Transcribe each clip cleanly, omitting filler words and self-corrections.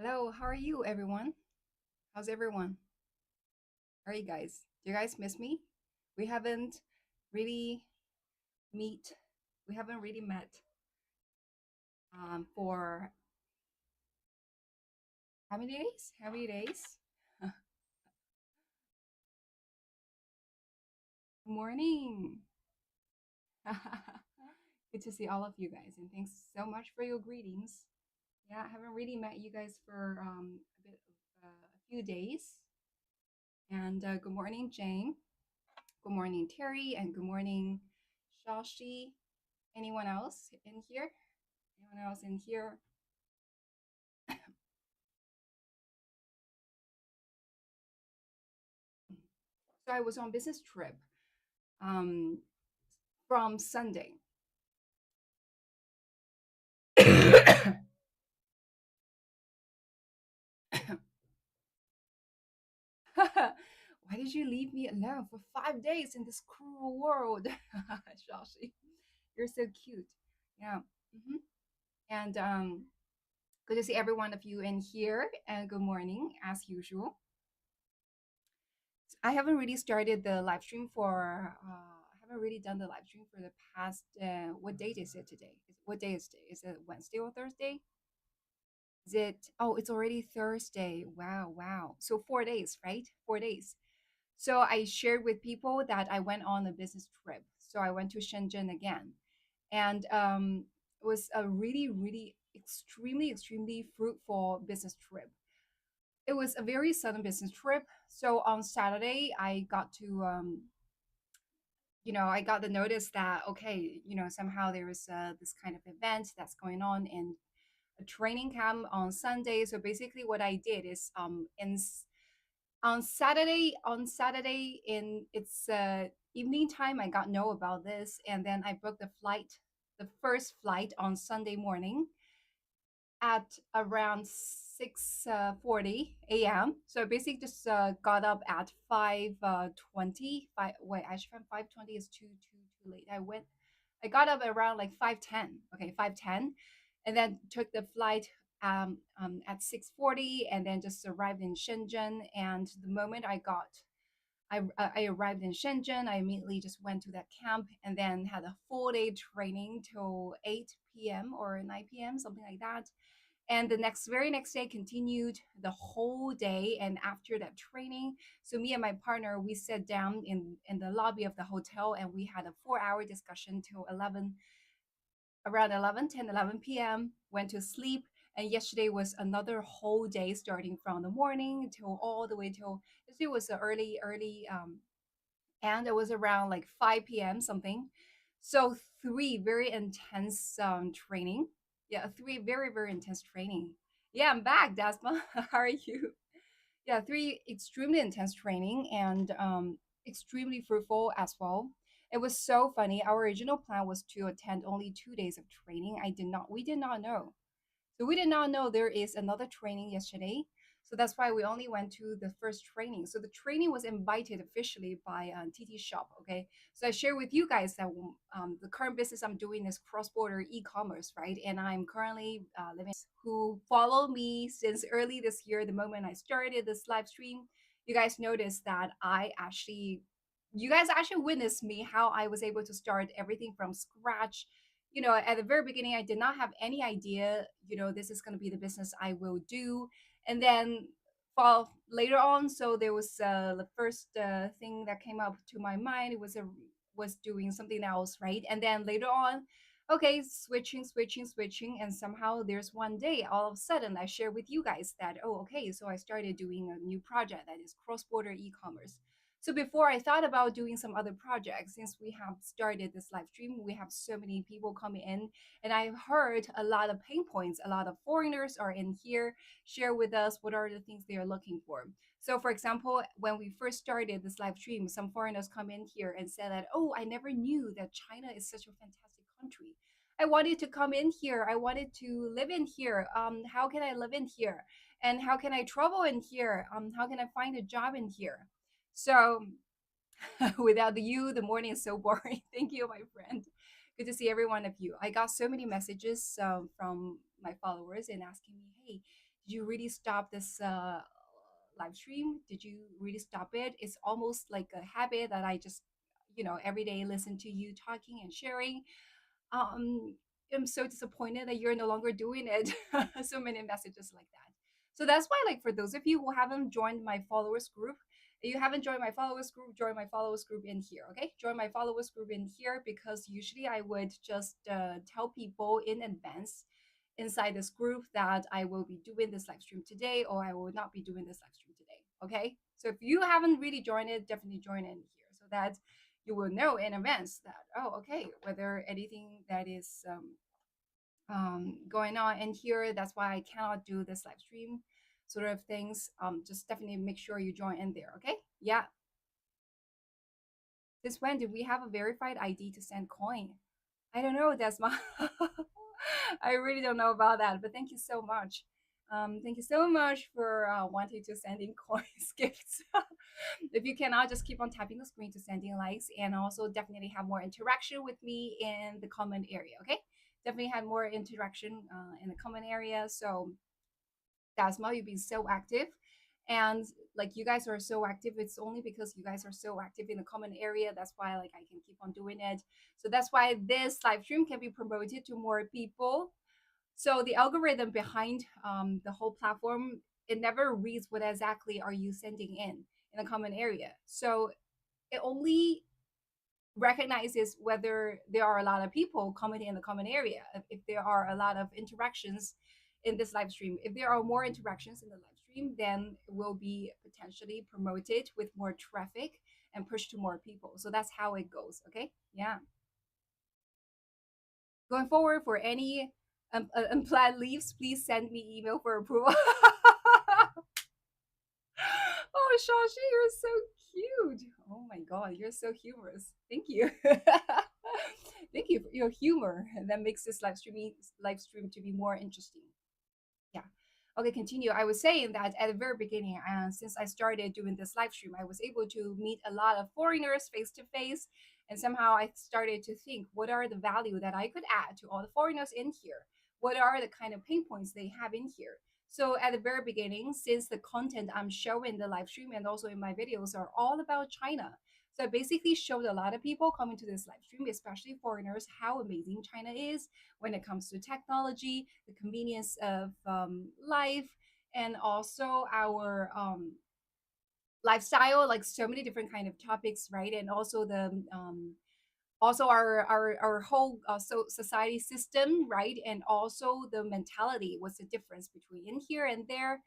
Hello, how are you, everyone? How's everyone? How are you guys? Do you guys miss me? We haven't really meet. We haven't really met for how many days? How many days? Good morning. Good to see all of you guys, and thanks so much for your greetings. Yeah, I haven't really met you guys for a few days. And good morning, Jane. Good morning, Terry, and good morning, Shashi. Anyone else in here? Anyone else in here? So I was on business trip um, from Sunday. Why did you leave me alone for 5 days in this cruel world? Shashi, you're so cute. Yeah. hmm And good to see every one of you in here. And good morning, as usual. I haven't really started the live stream for. I haven't really done the live stream for the past. What date is it today? What day is it? Is it Wednesday or Thursday? Is it? Oh, it's already Thursday. Wow, wow. So 4 days, right? 4 days. So I shared with people that I went on a business trip. So I went to Shenzhen again, and it was a really, really extremely fruitful business trip. It was a very sudden business trip. So on Saturday, I got to I got the notice that okay, somehow there is this kind of event that's going on in a training camp on Sunday. So basically, what I did is on Saturday in its evening time, I got know about this, and then I booked the first flight on Sunday morning at around 6:40 a.m. So I basically just got up at 5:20. Wait, actually, 5:20 is too late. I got up around like 5:10. Okay, 5:10, and then took the flight at 6:40, and then just arrived in Shenzhen. And the moment I arrived in Shenzhen, I immediately just went to that camp and then had a full day training till 8 p.m. or 9 p.m., something like that. And the very next day continued the whole day. And after that training, so me and my partner, we sat down in the lobby of the hotel and we had a 4 hour discussion till 11, around 11 p.m. Went to sleep. And yesterday was another whole day starting from the morning till all the way till yesterday was the early and it was around like 5 p.m. something. So three very intense training. Yeah, three very intense training. Yeah, I'm back, Dasma. How are you? Yeah, three extremely intense training and extremely fruitful as well. It was so funny. Our original plan was to attend only 2 days of training. We did not know. So we did not know there is another training yesterday. So that's why we only went to the first training. So the training was invited officially by TT Shop. Okay. So I share with you guys that the current business I'm doing is cross border e commerce, right? And I'm currently living who follow me since early this year, the moment I started this live stream. You guys noticed that you guys actually witnessed me how I was able to start everything from scratch. At the very beginning, I did not have any idea, this is going to be the business I will do. And then later on, so there was the first thing that came up to my mind. It was doing something else, right? And then later on, okay, switching. And somehow there's one day, all of a sudden, I share with you guys that, oh, okay, so I started doing a new project that is cross border e commerce. So before I thought about doing some other projects, since we have started this live stream, we have so many people coming in, and I've heard a lot of pain points. A lot of foreigners are in here, share with us what are the things they are looking for. So, for example, when we first started this live stream, some foreigners come in here and said that, oh, I never knew that China is such a fantastic country. I wanted to come in here. I wanted to live in here. How can I live in here? And how can I travel in here? How can I find a job in here? So without you, the morning is so boring. Thank you, my friend. Good to see every one of you. I got so many messages from my followers and asking me, hey, did you really stop this live stream? Did you really stop it? It's almost like a habit that I just, every day listen to you talking and sharing. um I'm so disappointed that you're no longer doing it. So many messages like that. So that's why, like, for those of you who haven't joined my followers group, if you haven't joined my followers group, join my followers group in here. Okay, join my followers group in here, because usually I would just tell people in advance inside this group that I will be doing this live stream today, or I will not be doing this live stream today. Okay, so if you haven't really joined it, definitely join in here, so that you will know in advance that, oh, okay, whether anything that is going on in here, that's why I cannot do this live stream sort of things. Just definitely make sure you join in there. Okay, yeah. Since when did we have a verified ID to send coin? I don't know, Desma. I really don't know about that, but thank you so much. Thank you so much for wanting to send in coins gifts. If you cannot, just keep on tapping the screen to send in likes, and also definitely have more interaction with me in the comment area. Okay, definitely have more interaction in the comment area. So Dasma, you've been so active. And like, you guys are so active, it's only because you guys are so active in the comment area. That's why, like, I can keep on doing it. So that's why this live stream can be promoted to more people. So the algorithm behind the whole platform, it never reads what exactly are you sending in the comment area. So it only recognizes whether there are a lot of people commenting in the comment area, if there are a lot of interactions in this live stream. If there are more interactions in the live stream, then it will be potentially promoted with more traffic and pushed to more people. So that's how it goes. Okay, yeah. Going forward, for any unplanned leaves, please send me email for approval. Oh, Shashi, you're so cute. Oh my god, you're so humorous. Thank you. Thank you for your humor. And that makes this live stream to be more interesting. Yeah. Okay, continue. I was saying that at the very beginning, since I started doing this live stream, I was able to meet a lot of foreigners face to face. And somehow I started to think, what are the value that I could add to all the foreigners in here? What are the kind of pain points they have in here? So at the very beginning, since the content I'm showing the live stream and also in my videos are all about China, so I basically showed a lot of people coming to this live stream, especially foreigners, how amazing China is when it comes to technology, the convenience of life, and also our lifestyle, like so many different kind of topics, right? And also the also our whole society system, right? And also the mentality. What's the difference between in here and there?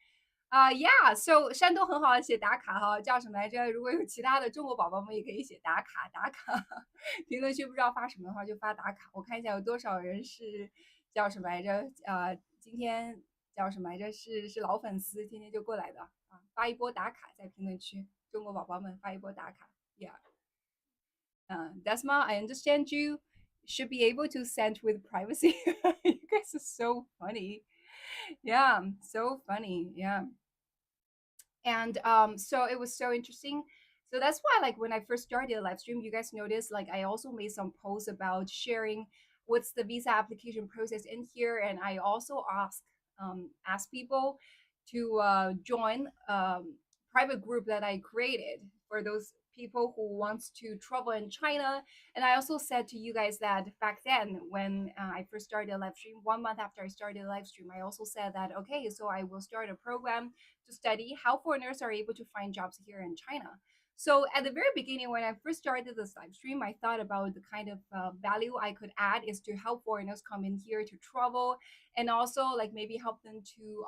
Yeah, so 山东很好写打卡哈，叫什么来着？如果有其他的中国宝宝们也可以写打卡打卡，评论区不知道发什么的话就发打卡，我看一下有多少人是叫什么来着？今天叫什么来着？是老粉丝，天天就过来的啊，发一波打卡在评论区，中国宝宝们发一波打卡，Yeah。Desma, I understand you should be able to send with privacy. You guys are so funny. Yeah, so funny. Yeah. And so it was so interesting. So that's why, like, when I first started a live stream, you guys noticed, like, I also made some posts about sharing what's the visa application process in here, and I also asked people to join private group that I created for those people who wants to travel in China. And I also said to you guys that back then, when I first started a live stream, 1 month after I started a live stream, I also said that, okay, so I will start a program to study how foreigners are able to find jobs here in China. So at the very beginning, when I first started this live stream, I thought about the kind of value I could add is to help foreigners come in here to travel, and also like maybe help them to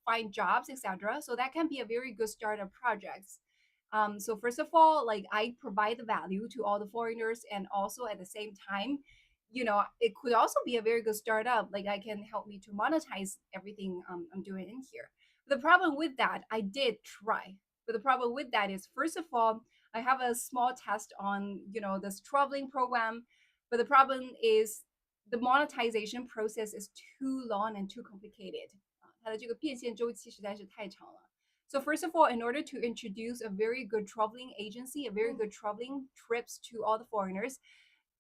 find jobs, etc. So that can be a very good startup projects. So first of all, like, I provide the value to all the foreigners, and also at the same time, it could also be a very good startup. Like, I can help me to monetize everything I'm doing in here. The problem with that, I did try, but the problem with that is, first of all, I have a small test on this traveling program, but the problem is the monetization process is too long and too complicated. 它的这个变现周期实在是太长了。So first of all, in order to introduce a very good traveling agency, a very good traveling trips to all the foreigners,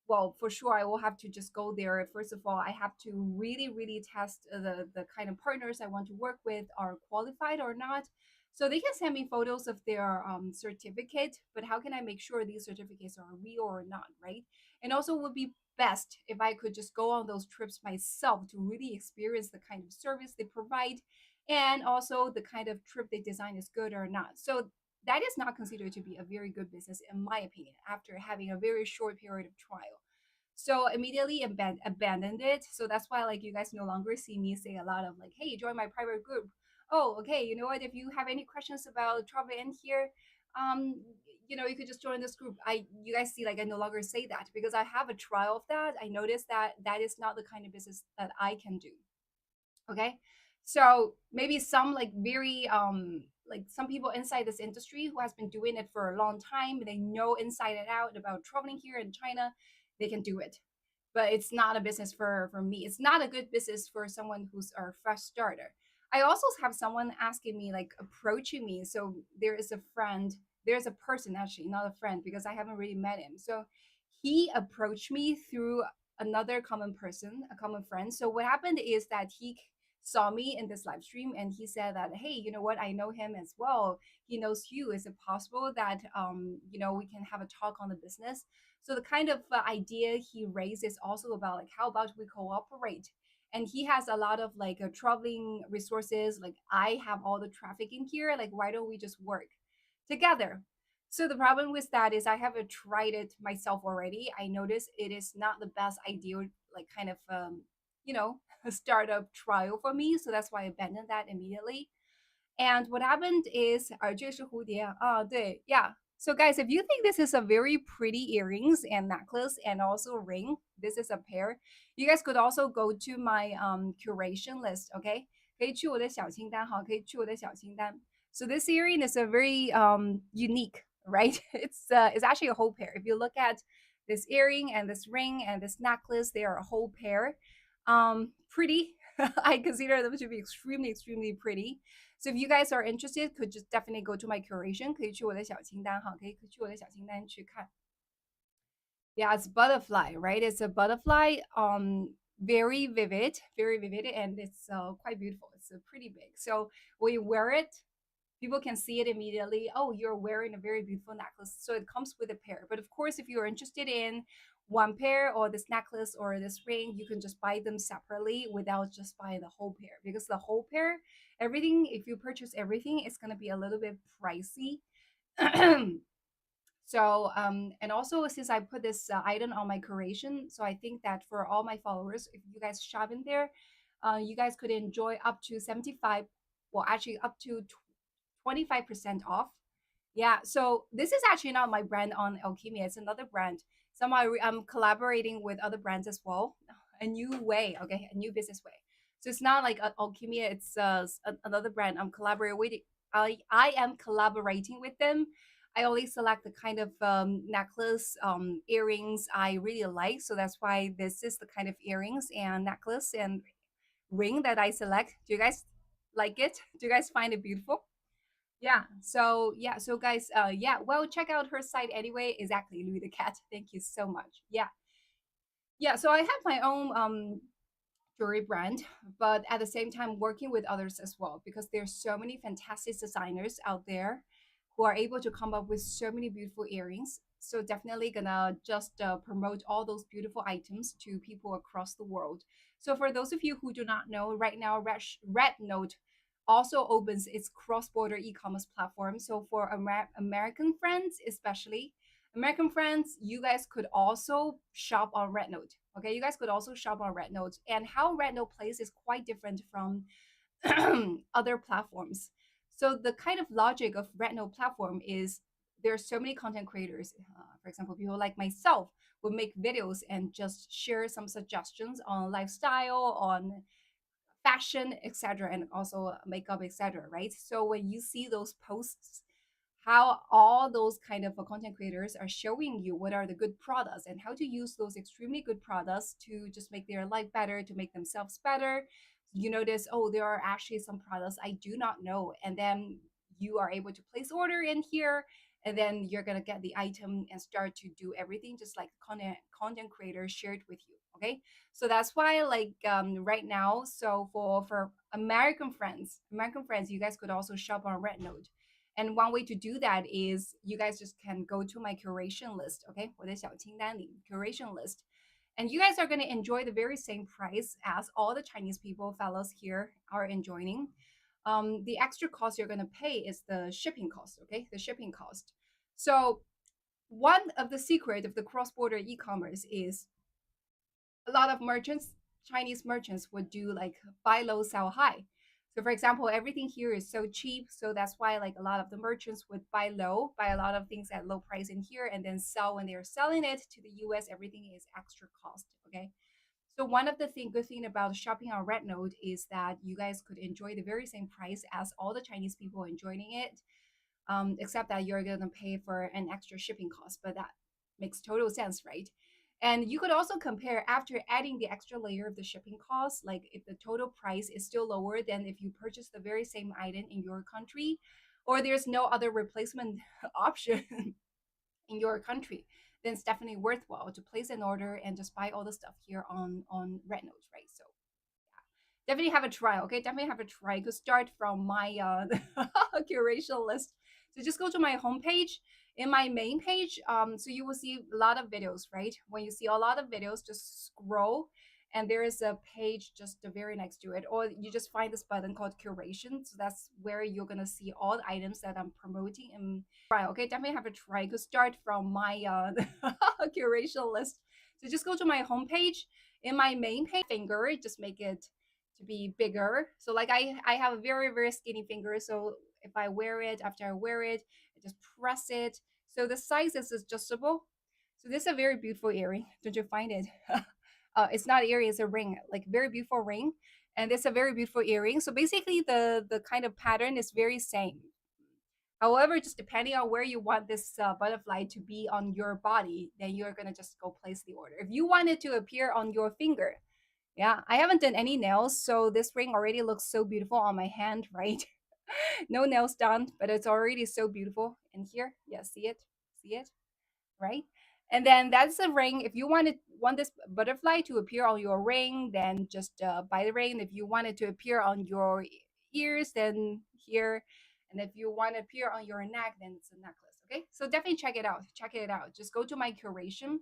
well, for sure, I will have to just go there. First of all, I have to really, really test the kind of partners I want to work with are qualified or not. So they can send me photos of their certificate, but how can I make sure these certificates are real or not, right? And also, it would be best if I could just go on those trips myself to really experience the kind of service they provide, and also the kind of trip they design is good or not. So that is not considered to be a very good business, in my opinion, after having a very short period of trial. So immediately abandoned it. So that's why, like, you guys no longer see me say a lot of like, hey, join my private group. Oh, okay, you know what, if you have any questions about travel in here, um you could just join this group. You guys see, like, I no longer say that because I have a trial of that. I noticed that that is not the kind of business that I can do. Okay, so maybe some, like, very like, some people inside this industry who has been doing it for a long time, they know inside and out about traveling here in China, they can do it. But it's not a business for me. It's not a good business for someone who's a fresh starter. I also have someone asking me, like, approaching me. So there is a friend, there's a person, actually not a friend because I haven't really met him. So he approached me through another common person, a common friend. So what happened is that he saw me in this live stream and he said that, hey, you know what, I know him as well. He knows you. Is it possible that we can have a talk on the business? So the kind of idea he raised is also about, like, how about we cooperate? And he has a lot of, like, traveling resources. Like, I have all the traffic in here. Like, why don't we just work together? So the problem with that is I haven't tried it myself already. I noticed it is not the best ideal, like, kind of you know a startup trial for me. So that's why I abandoned that immediately. And what happened is, 这是蝴蝶啊，对, yeah. So guys, if you think this is a very pretty earrings and necklace and also ring, this is a pair. You guys could also go to my curation list, okay? 可以去我的小清单哈，可以去我的小清单. So this earring is a very unique, right? It's actually a whole pair. If you look at this earring and this ring and this necklace, they are a whole pair. Pretty. I consider them to be extremely, extremely pretty. So if you guys are interested, could just definitely go to my curation. 可以去我的小清单哈，可以去我的小清单去看. Yeah, it's butterfly, right? It's a butterfly. Very vivid, and it's quite beautiful. It's pretty big. So when you wear it, people can see it immediately. Oh, you're wearing a very beautiful necklace. So it comes with a pair. But of course, if you're interested in one pair or this necklace or this ring, you can just buy them separately without just buying the whole pair, because the whole pair, everything, if you purchase everything, it's going to be a little bit pricey. So and also, since I put this item on my curation, so I think that for all my followers, if you guys shop in there, you guys could enjoy up to 75, well, actually up to 25% off. Yeah, so this is actually not my brand on Alchemia. It's another brand. I'm collaborating with other brands as well. A new way, okay, a new business way. So it's not like Alchemia. It's another brand. I am collaborating with them. I only select the kind of necklace, earrings I really like. So that's why this is the kind of earrings and necklace and ring that I select. Do you guys like it? Do you guys find it beautiful? Yeah. So yeah. So guys, yeah. Well, check out her site anyway. Exactly, Louis the Cat. Thank you so much. Yeah. Yeah. So I have my own jewelry brand, but at the same time working with others as well, because there's so many fantastic designers out there who are able to come up with so many beautiful earrings. So definitely gonna just promote all those beautiful items to people across the world. So for those of you who do not know, right now Red Note also opens its cross-border e-commerce platform. So for American friends, especially American friends, you guys could also shop on Red Note. Okay, you guys could also shop on Red Note, and how Red Note plays is quite different from other platforms. So the kind of logic of Red Note platform is there are so many content creators. For example, people like myself would make videos and just share some suggestions on lifestyle, on fashion, etc., and also makeup, etc., right? So when you see those posts, how all those kind of content creators are showing you what are the good products and how to use those extremely good products to just make their life better, to make themselves better. You notice, oh, there are actually some products I do not know, and then you are able to place order in here, and then you're gonna get the item and start to do everything just like content creator shared with you. Okay, so that's why like right now, so for American friends, you guys could also shop on Rednote. And one way to do that is you guys just can go to my curation list. Okay, 我的小清单里 curation list, and you guys are going to enjoy the very same price as all the Chinese people fellows here are enjoying. The extra cost you're going to pay is the shipping cost. Okay, the shipping cost. So one of the secret of the cross-border e-commerce is a lot of merchants, Chinese merchants, would do like buy low, sell high. So for example, everything here is so cheap. So that's why like a lot of the merchants would buy low, buy a lot of things at low price in here, and then sell when they're selling it to the US, everything is extra cost. Okay. So one of the good thing about shopping on Rednote is that you guys could enjoy the very same price as all the Chinese people enjoying it, except that you're gonna pay for an extra shipping cost. But that makes total sense, right? And you could also compare after adding the extra layer of the shipping cost, like if the total price is still lower than if you purchase the very same item in your country, or there's no other replacement option in your country, then it's definitely worthwhile to place an order and just buy all the stuff here on Rednote, right? So definitely have a try. Okay, definitely have a try. You could start from my curation list. So just go to my homepage. In my main page, so you will see a lot of videos, right? When you see a lot of videos, just scroll, and there is a page just very next to it, or you just find this button called curation. So that's where you're gonna see all the items that I'm promoting and try. Okay, definitely have a try. You could start from my curation list. So just go to my homepage. In my main page, finger, just make it to be bigger. So like I have a very skinny finger. So if I wear it, after I wear it, I just press it. So the size is adjustable. So this is a very beautiful earring. Don't you find it? It's not an earring, it's a ring, like very beautiful ring. And it's a very beautiful earring. So basically the kind of pattern is very same. However, just depending on where you want this butterfly to be on your body, then you're gonna just go place the order. If you want it to appear on your finger, yeah, I haven't done any nails, so this ring already looks so beautiful on my hand, right? No nails done, but it's already so beautiful. And here, yeah, see it? See it? Right? And then that's a ring. If you want this butterfly to appear on your ring, then just buy the ring. If you want it to appear on your ears, then here. And if you want to appear on your neck, then it's a necklace. Okay, so definitely check it out. Check it out. Just go to my curation,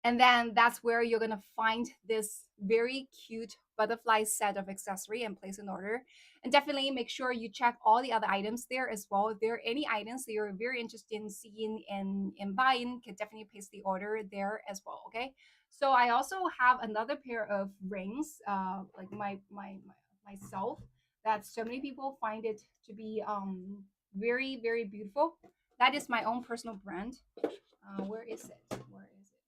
and then that's where you're gonna find this very cute butterfly set of accessory and place an order. And definitely make sure you check all the other items there as well. If there are any items that you're very interested in seeing and buying, can definitely place the order there as well. Okay. So I also have another pair of rings, like myself, that so many people find it to be very beautiful. That is my own personal brand. Where is it? Where is it?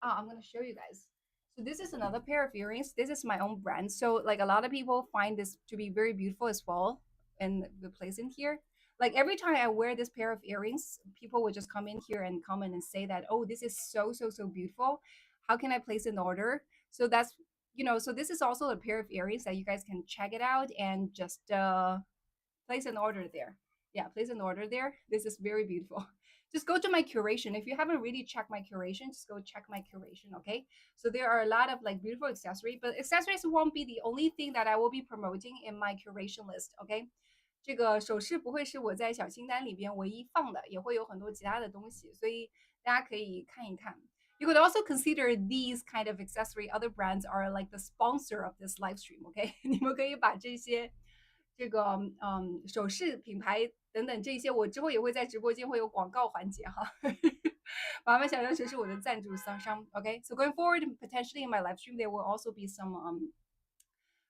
I'm gonna show you guys. So this is another pair of earrings. This is my own brand. So like a lot of people find this to be very beautiful as well, and the place in here. Like every time I wear this pair of earrings, people would just come in here and comment and say that, oh, this is so beautiful. How can I place an order? So that's so this is also a pair of earrings that you guys can check it out and just place an order there. Yeah, place an order there. This is very beautiful. Just go to my curation. If you haven't really checked my curation, just go check my curation. Okay. So there are a lot of like beautiful accessories, but accessories won't be the only thing that I will be promoting in my curation list. Okay. 这个首饰不会是我在小清单里边唯一放的，也会有很多其他的东西，所以大家可以看一看。You could also consider these kind of accessory. Other brands are like the sponsor of this live stream. Okay，你们可以把这个首饰品牌等等这些，我之后也会在直播间会有广告环节哈，把它们想象成是我的赞助商。Okay, so going forward, potentially in my live stream, there will also be some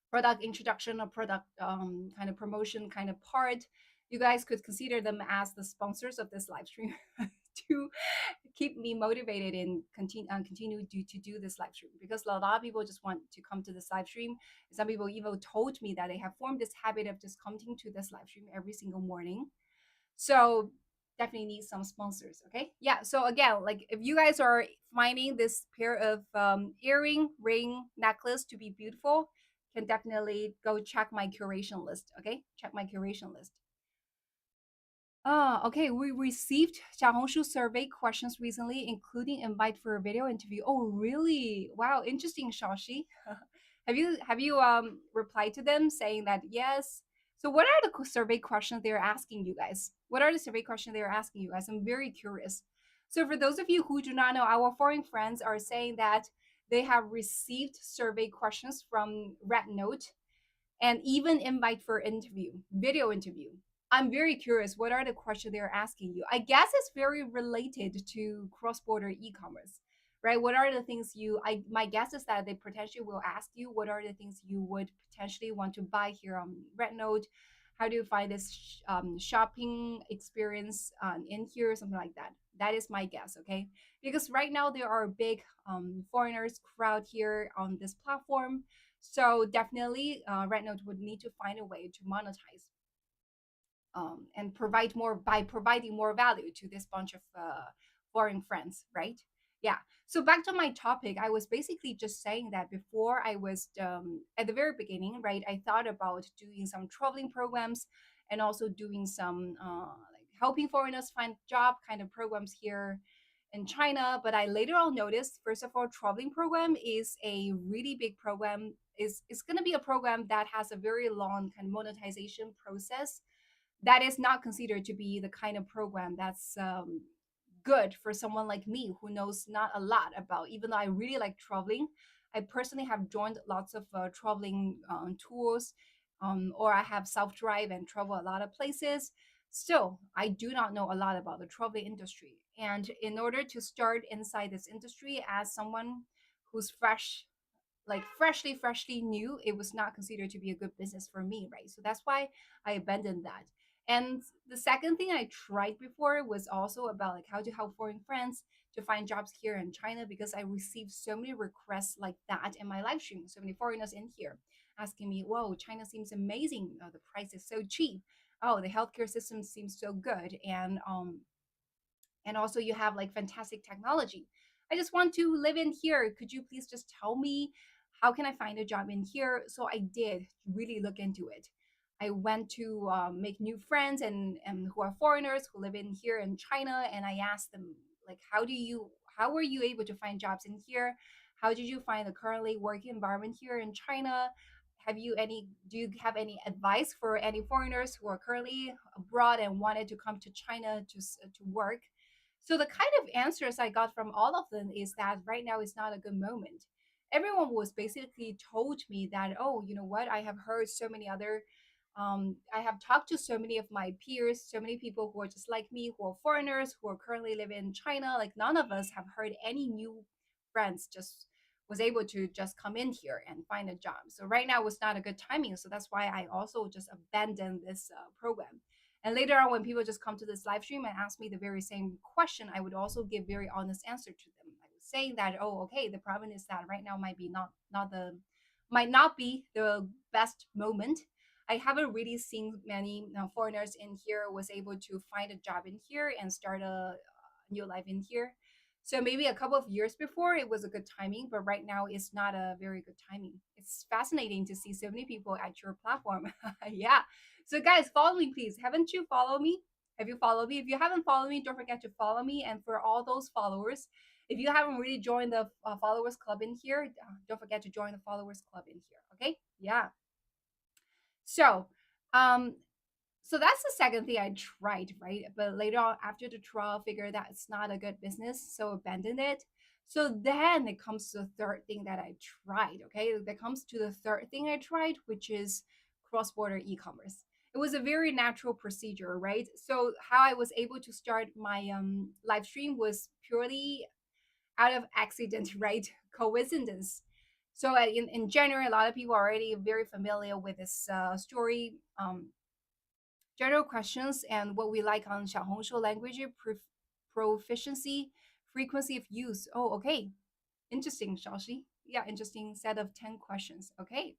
product introduction or product kind of promotion kind of part. You guys could consider them as the sponsors of this live stream to keep me motivated and continue to do this live stream, because a lot of people just want to come to this live stream. Some people even told me that they have formed this habit of just coming to this live stream every single morning. So definitely need some sponsors. Okay, yeah, so again, like if you guys are finding this pair of earring ring necklace to be beautiful, can definitely go check my curation list. Okay, check my curation list. Okay. We received Xiaohongshu survey questions recently, including invite for a video interview. Oh, really? Wow, interesting, Shaoxi. Have you replied to them saying that yes? So, what are the survey questions they're asking you guys? What are the survey questions they're asking you guys? I'm very curious. So, for those of you who do not know, our foreign friends are saying that they have received survey questions from Red Note and even invite for interview, video interview. I'm very curious. What are the questions they're asking you? I guess it's very related to cross-border e-commerce, right? What are the things my guess is that they potentially will ask you what are the things you would potentially want to buy here on Rednote. How do you find this shopping experience in here, something like that? That is my guess, okay? Because right now there are big foreigners crowd here on this platform, so definitely, Rednote would need to find a way to monetize and provide more by providing more value to this bunch of foreign friends, right? Yeah. So back to my topic, I was basically just saying that before I was at the very beginning, right? I thought about doing some traveling programs and also doing some like helping foreigners find job kind of programs here in China. But I later on noticed, first of all, traveling program is a really big program. Is it's going to be a program that has a very long kind of monetization process that is not considered to be the kind of program that's good for someone like me who knows not a lot about. Even though I really like traveling, I personally have joined lots of traveling tours, or I have self drive and travel a lot of places. Still, I do not know a lot about the traveling industry. And in order to start inside this industry as someone who's fresh, like freshly new, it was not considered to be a good business for me, right? So that's why I abandoned that. And the second thing I tried before was also about like how to help foreign friends to find jobs here in China, because I received so many requests like that in my live stream. So many foreigners in here asking me, "Whoa, China seems amazing. The price is so cheap. Oh, the healthcare system seems so good, and also you have like fantastic technology. I just want to live in here. Could you please just tell me how can I find a job in here?" So I did really look into it. I went to make new friends and who are foreigners who live in here in China, and I asked them like, how were you able to find jobs in here? How did you find the currently working environment here in China? Do you have any advice for any foreigners who are currently abroad and wanted to come to China to work? So the kind of answers I got from all of them is that right now is not a good moment. Everyone was basically told me that, oh, you know what? I have heard so many other, I have talked to so many of my peers, so many people who are just like me, who are foreigners, who are currently living in China. Like none of us have heard any new friends just was able to just come in here and find a job. So right now was not a good timing. So that's why I also just abandoned this program. And later on, when people just come to this live stream and ask me the very same question, I would also give very honest answer to them. I would say that, oh, okay, the problem is that right now might not be the best moment. I haven't really seen many foreigners in here was able to find a job in here and start a new life in here. So maybe a couple of years before it was a good timing, but right now it's not a very good timing. It's fascinating to see so many people at your platform. Yeah. So guys, follow me, please. Haven't you followed me? Have you followed me? If you haven't followed me, don't forget to follow me. And for all those followers, if you haven't really joined the followers club in here, don't forget to join the followers club in here. Okay? Yeah. So, um, so that's the second thing I tried, right? But later on, after the trial, figured that it's not a good business, so abandoned it. So then it comes to the third thing that I tried. Okay, that comes to the third thing I tried, which is cross-border e-commerce. It was a very natural procedure, right? So how I was able to start my live stream was purely out of accident, right? Coincidence. So in January, a lot of people are already very familiar with this story. General questions and what we like on Xiaohongshu language proficiency, frequency of use. Oh, okay. Interesting, Shaoxi. Yeah, interesting set of 10 questions. Okay.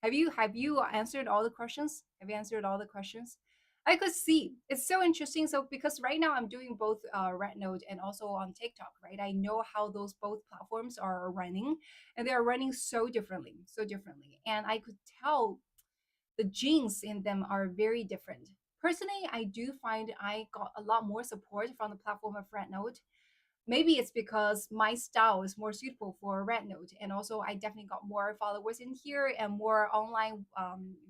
Have you answered all the questions? Have you answered all the questions? I could see. It's so interesting. So because right now I'm doing both Red Note and also on TikTok, right? I know how those both platforms are running, and they are running so differently, so differently. And I could tell the genes in them are very different. Personally, I do find I got a lot more support from the platform of Red Note. Maybe it's because my style is more suitable for Red Note, and also I definitely got more followers in here and more online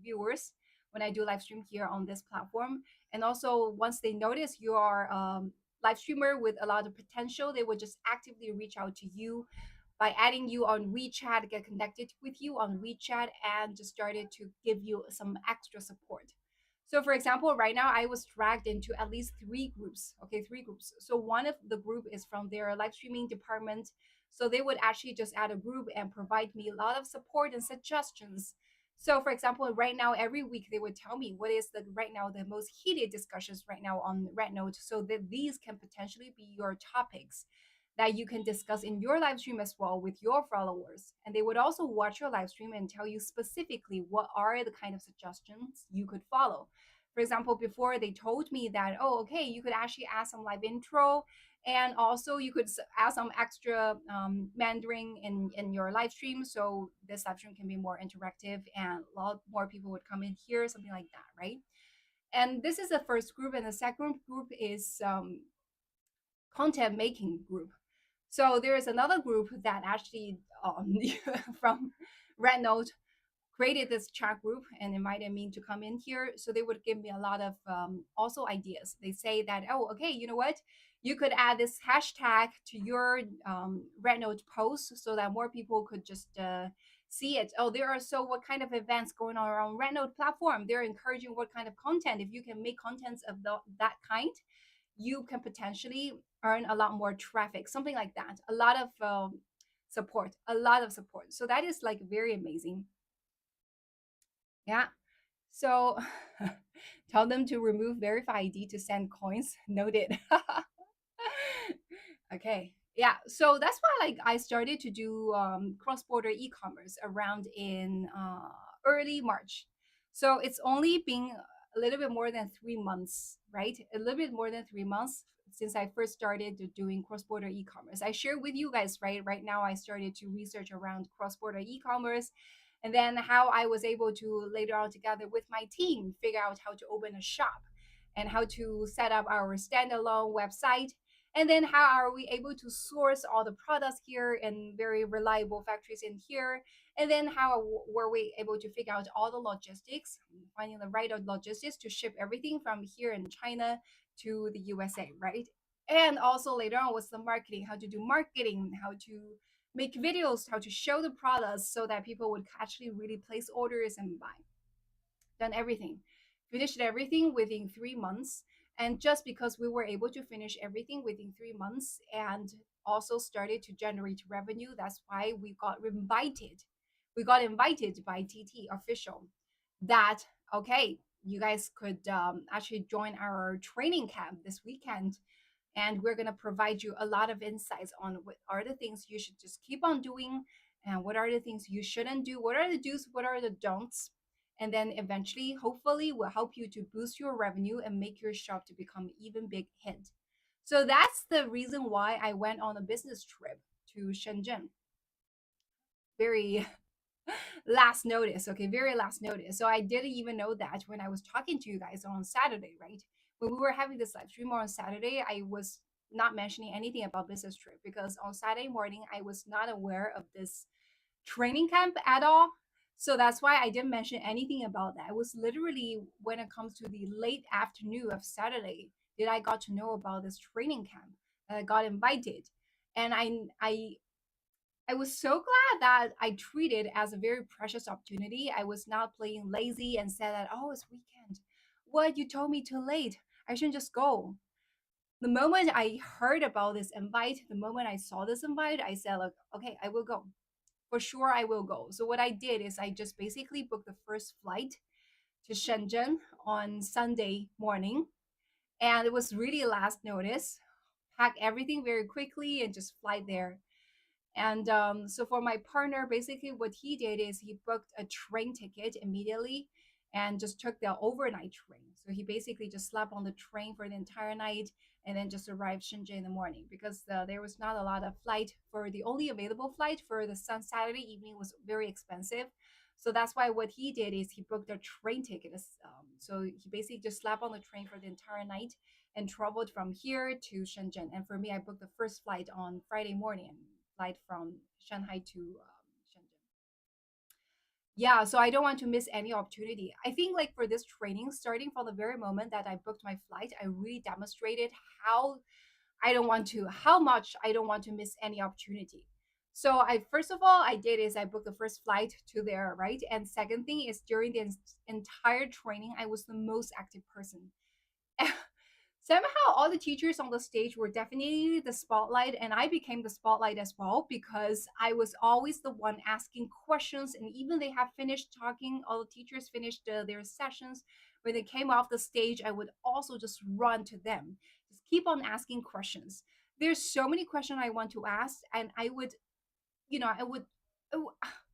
viewers when I do live stream here on this platform. And also, once they notice you are live streamer with a lot of potential, they will just actively reach out to you by adding you on WeChat, get connected with you on WeChat, and just started to give you some extra support. So, for example, right now I was dragged into at least three groups. Okay, three groups. So, one of the group is from their live streaming department. So, they would actually just add a group and provide me a lot of support and suggestions. So, for example, right now, every week they would tell me what is the right now the most heated discussions right now on Red Note, so that these can potentially be your topics that you can discuss in your live stream as well with your followers. And they would also watch your live stream and tell you specifically what are the kind of suggestions you could follow. For example, before they told me that, oh, okay, you could actually add some live intro, and also you could add some extra Mandarin in your live stream. So this live stream can be more interactive and a lot more people would come in here, something like that, right? And this is the first group. And the second group is content making group. So there is another group that actually from Red Note created this chat group and invited me to come in here. So they would give me a lot of also ideas. They say that, oh, okay, you know what? You could add this hashtag to your Red Note post so that more people could just see it. Oh, there are so what kind of events going on around Red Note platform? They're encouraging what kind of content. If you can make contents of that kind, you can potentially earn a lot more traffic, something like that. A lot of support, a lot of support. So that is like very amazing. Yeah. So tell them to remove verify ID to send coins. Noted. Okay. Yeah. So that's why like I started to do cross-border e-commerce around in early March. So it's only been a little bit more than 3 months, right? A little bit more than 3 months since I first started doing cross-border e-commerce. I share with you guys, right? Right now I started to research around cross-border e-commerce, and then how I was able to later on together with my team figure out how to open a shop and how to set up our standalone website, and then how are we able to source all the products here in very reliable factories in here, and then how were we able to figure out all the logistics, finding the right logistics to ship everything from here in China to the USA, right? And also later on was the marketing, how to do marketing, how to make videos, how to show the products so that people would actually really place orders and buy. Done everything, finished everything within 3 months. And just because we were able to finish everything within 3 months and also started to generate revenue, that's why we got invited. We got invited by TT official that, okay, you guys could actually join our training camp this weekend, and we're going to provide you a lot of insights on what are the things you should just keep on doing, and what are the things you shouldn't do, what are the do's, what are the don'ts, and then eventually hopefully will help you to boost your revenue and make your shop to become even big hit. So that's the reason why I went on a business trip to Shenzhen. Very last notice. Okay, very last notice. So I didn't even know that when I was talking to you guys on Saturday, right? When we were having this live stream on Saturday, I was not mentioning anything about business trip because on Saturday morning I was not aware of this training camp at all. So that's why I didn't mention anything about that. It was literally when it comes to the late afternoon of Saturday that I got to know about this training camp, that I got invited. And I was so glad that I treated it as a very precious opportunity. I was not playing lazy and said that, oh, it's weekend. What, you told me too late. I shouldn't just go. The moment I heard about this invite, the moment I saw this invite, I said, like, okay, I will go. For sure, I will go. So what I did is I just basically booked the first flight to Shenzhen on Sunday morning. And it was really last notice. Pack everything very quickly and just fly there. And so for my partner, basically what he did is he booked a train ticket immediately and just took the overnight train. So he basically just slept on the train for the entire night and then just arrived Shenzhen in the morning because there was not a lot of flight. For the only available flight for the Saturday evening was very expensive. So that's why what he did is he booked a train ticket. So he basically just slept on the train for the entire night and traveled from here to Shenzhen. And for me, I booked the first flight on Friday morning, flight from Shanghai to Shenzhen. Yeah, so I don't want to miss any opportunity. I think like for this training, starting from the very moment that I booked my flight, I really demonstrated how how much I don't want to miss any opportunity. So I first of all I did is I booked the first flight to there, right? And second thing is during the entire training, I was the most active person. Somehow all the teachers on the stage were definitely the spotlight, and I became the spotlight as well because I was always the one asking questions. And even they have finished talking, all the teachers finished their sessions, when they came off the stage, I would also just run to them, just keep on asking questions. There's so many questions I want to ask, and I would, I would, oh,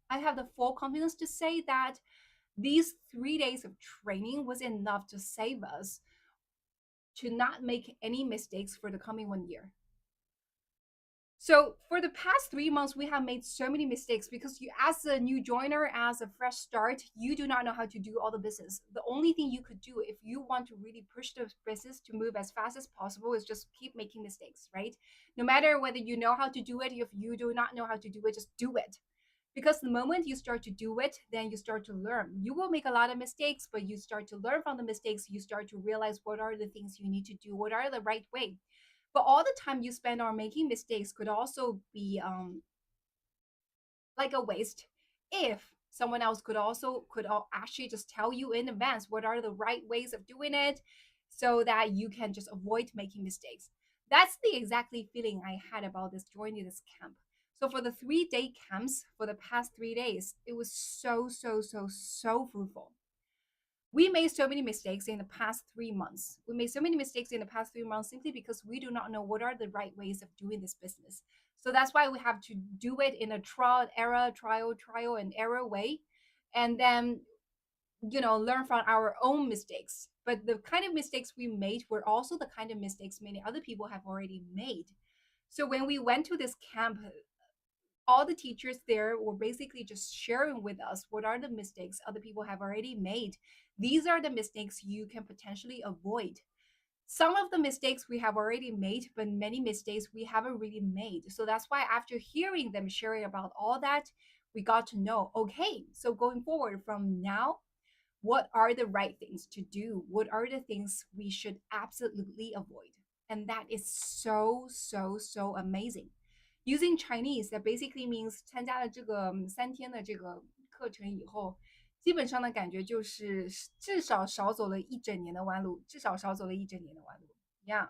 I have the full confidence to say that these 3 days of training was enough to save us to not make any mistakes for the coming 1 year. So for the past 3 months, we have made so many mistakes because you, as a new joiner, as a fresh start, you do not know how to do all the business. The only thing you could do if you want to really push the business to move as fast as possible is just keep making mistakes, right? No matter whether you know how to do it, if you do not know how to do it, just do it. Because the moment you start to do it, then you start to learn. You will make a lot of mistakes, but you start to learn from the mistakes. You start to realize what are the things you need to do, what are the right way. But all the time you spend on making mistakes could also be like a waste if someone else could actually just tell you in advance what are the right ways of doing it so that you can just avoid making mistakes. That's the exactly feeling I had about this joining this camp. So for the 3-day camps for the past 3 days, it was so fruitful. We made so many mistakes in the past 3 months. We made so many mistakes in the past 3 months simply because we do not know what are the right ways of doing this business. So that's why we have to do it in a trial and error way. And then, learn from our own mistakes. But the kind of mistakes we made were also the kind of mistakes many other people have already made. So when we went to this camp, all the teachers there were basically just sharing with us what are the mistakes other people have already made. These are the mistakes you can potentially avoid. Some of the mistakes we have already made, but many mistakes we haven't really made. So that's why after hearing them sharing about all that, we got to know, okay, so going forward from now, what are the right things to do? What are the things we should absolutely avoid? And that is so amazing. Using Chinese, that basically means 参加了这个3天的这个课程以后，基本上的感觉就是至少少走了一整年的弯路，至少少走了一整年的弯路。Yeah,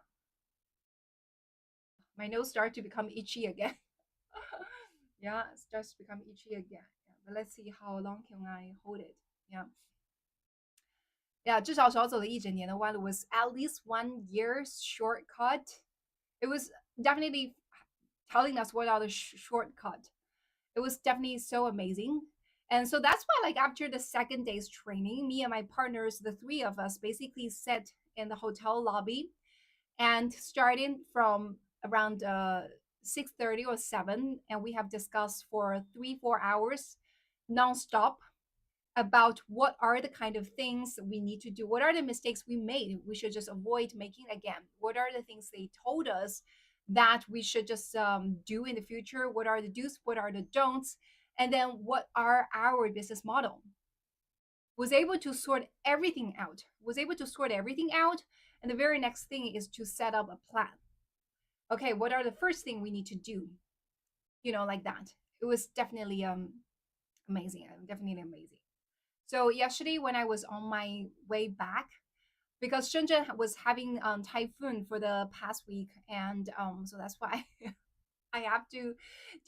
my nose start to become itchy again. Yeah, it starts to become itchy again. Yeah, but let's see how long can I hold it. Yeah. Yeah, 至少少走了一整年的弯路 was at least 1 year shortcut. It was definitely telling us what are the shortcut. It was definitely so amazing. And so that's why, like, after the second day's training, me and my partners, the three of us, basically sat in the hotel lobby and starting from around 6:30 or 7, and we have discussed for 3-4 hours nonstop about what are the kind of things we need to do, what are the mistakes we made we should just avoid making again, what are the things they told us that we should just do in the future, what are the do's, what are the don'ts, and then what are our business model. Was able to sort everything out, and the very next thing is to set up a plan. Okay, what are the first thing we need to do, like that. It was definitely amazing, definitely amazing. So yesterday, when I was on my way back, because Shenzhen was having typhoon for the past week, and so that's why I have to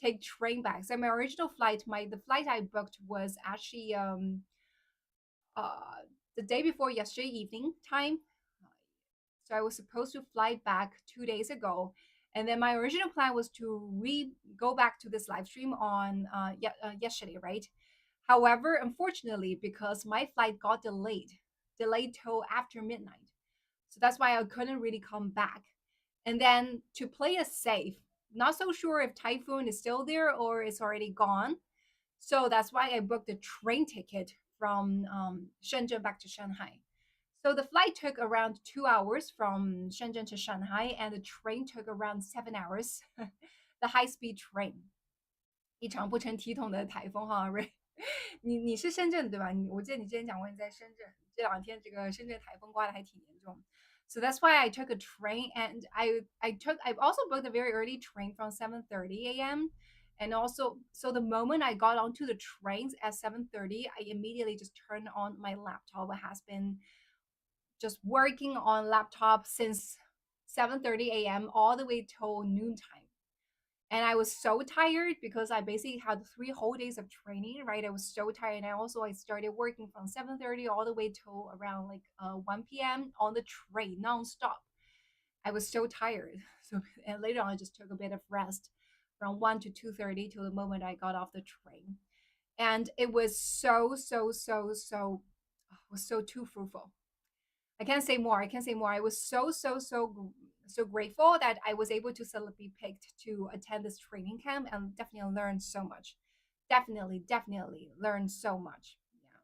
take train back. So my original flight, the flight I booked was actually uh, the day before yesterday evening time. So I was supposed to fly back 2 days ago, and then my original plan was to go back to this live stream on yesterday, right? However, unfortunately, because my flight got delayed till after midnight. So that's why I couldn't really come back. And then to play it safe, not so sure if typhoon is still there or it's already gone. So that's why I booked a train ticket from Shenzhen back to Shanghai. So the flight took around 2 hours from Shenzhen to Shanghai, and the train took around 7 hours. The high-speed train，一场不成体统的台风哈瑞。你是深圳对吧？我记得你之前讲过你在深圳，这2天这个深圳台风刮的还挺严重。So that's why I took a train, and I've also booked a very early train from 7:30 a.m. And also, so the moment I got onto the trains at 7:30, I immediately just turned on my laptop. I has been just working on laptop since 7:30 a.m. all the way till noontime. And I was so tired because I basically had 3 whole days of training, right? I was so tired. And I started working from 7:30 all the way till around like 1 p.m. on the train nonstop. I was so tired. So and later on I just took a bit of rest from 1 to 2:30 till the moment I got off the train. And it was was so too fruitful. I can't say more. I can't say more. I was so grateful that I was able to be picked to attend this training camp and definitely learn so much. Definitely learn so much. Yeah.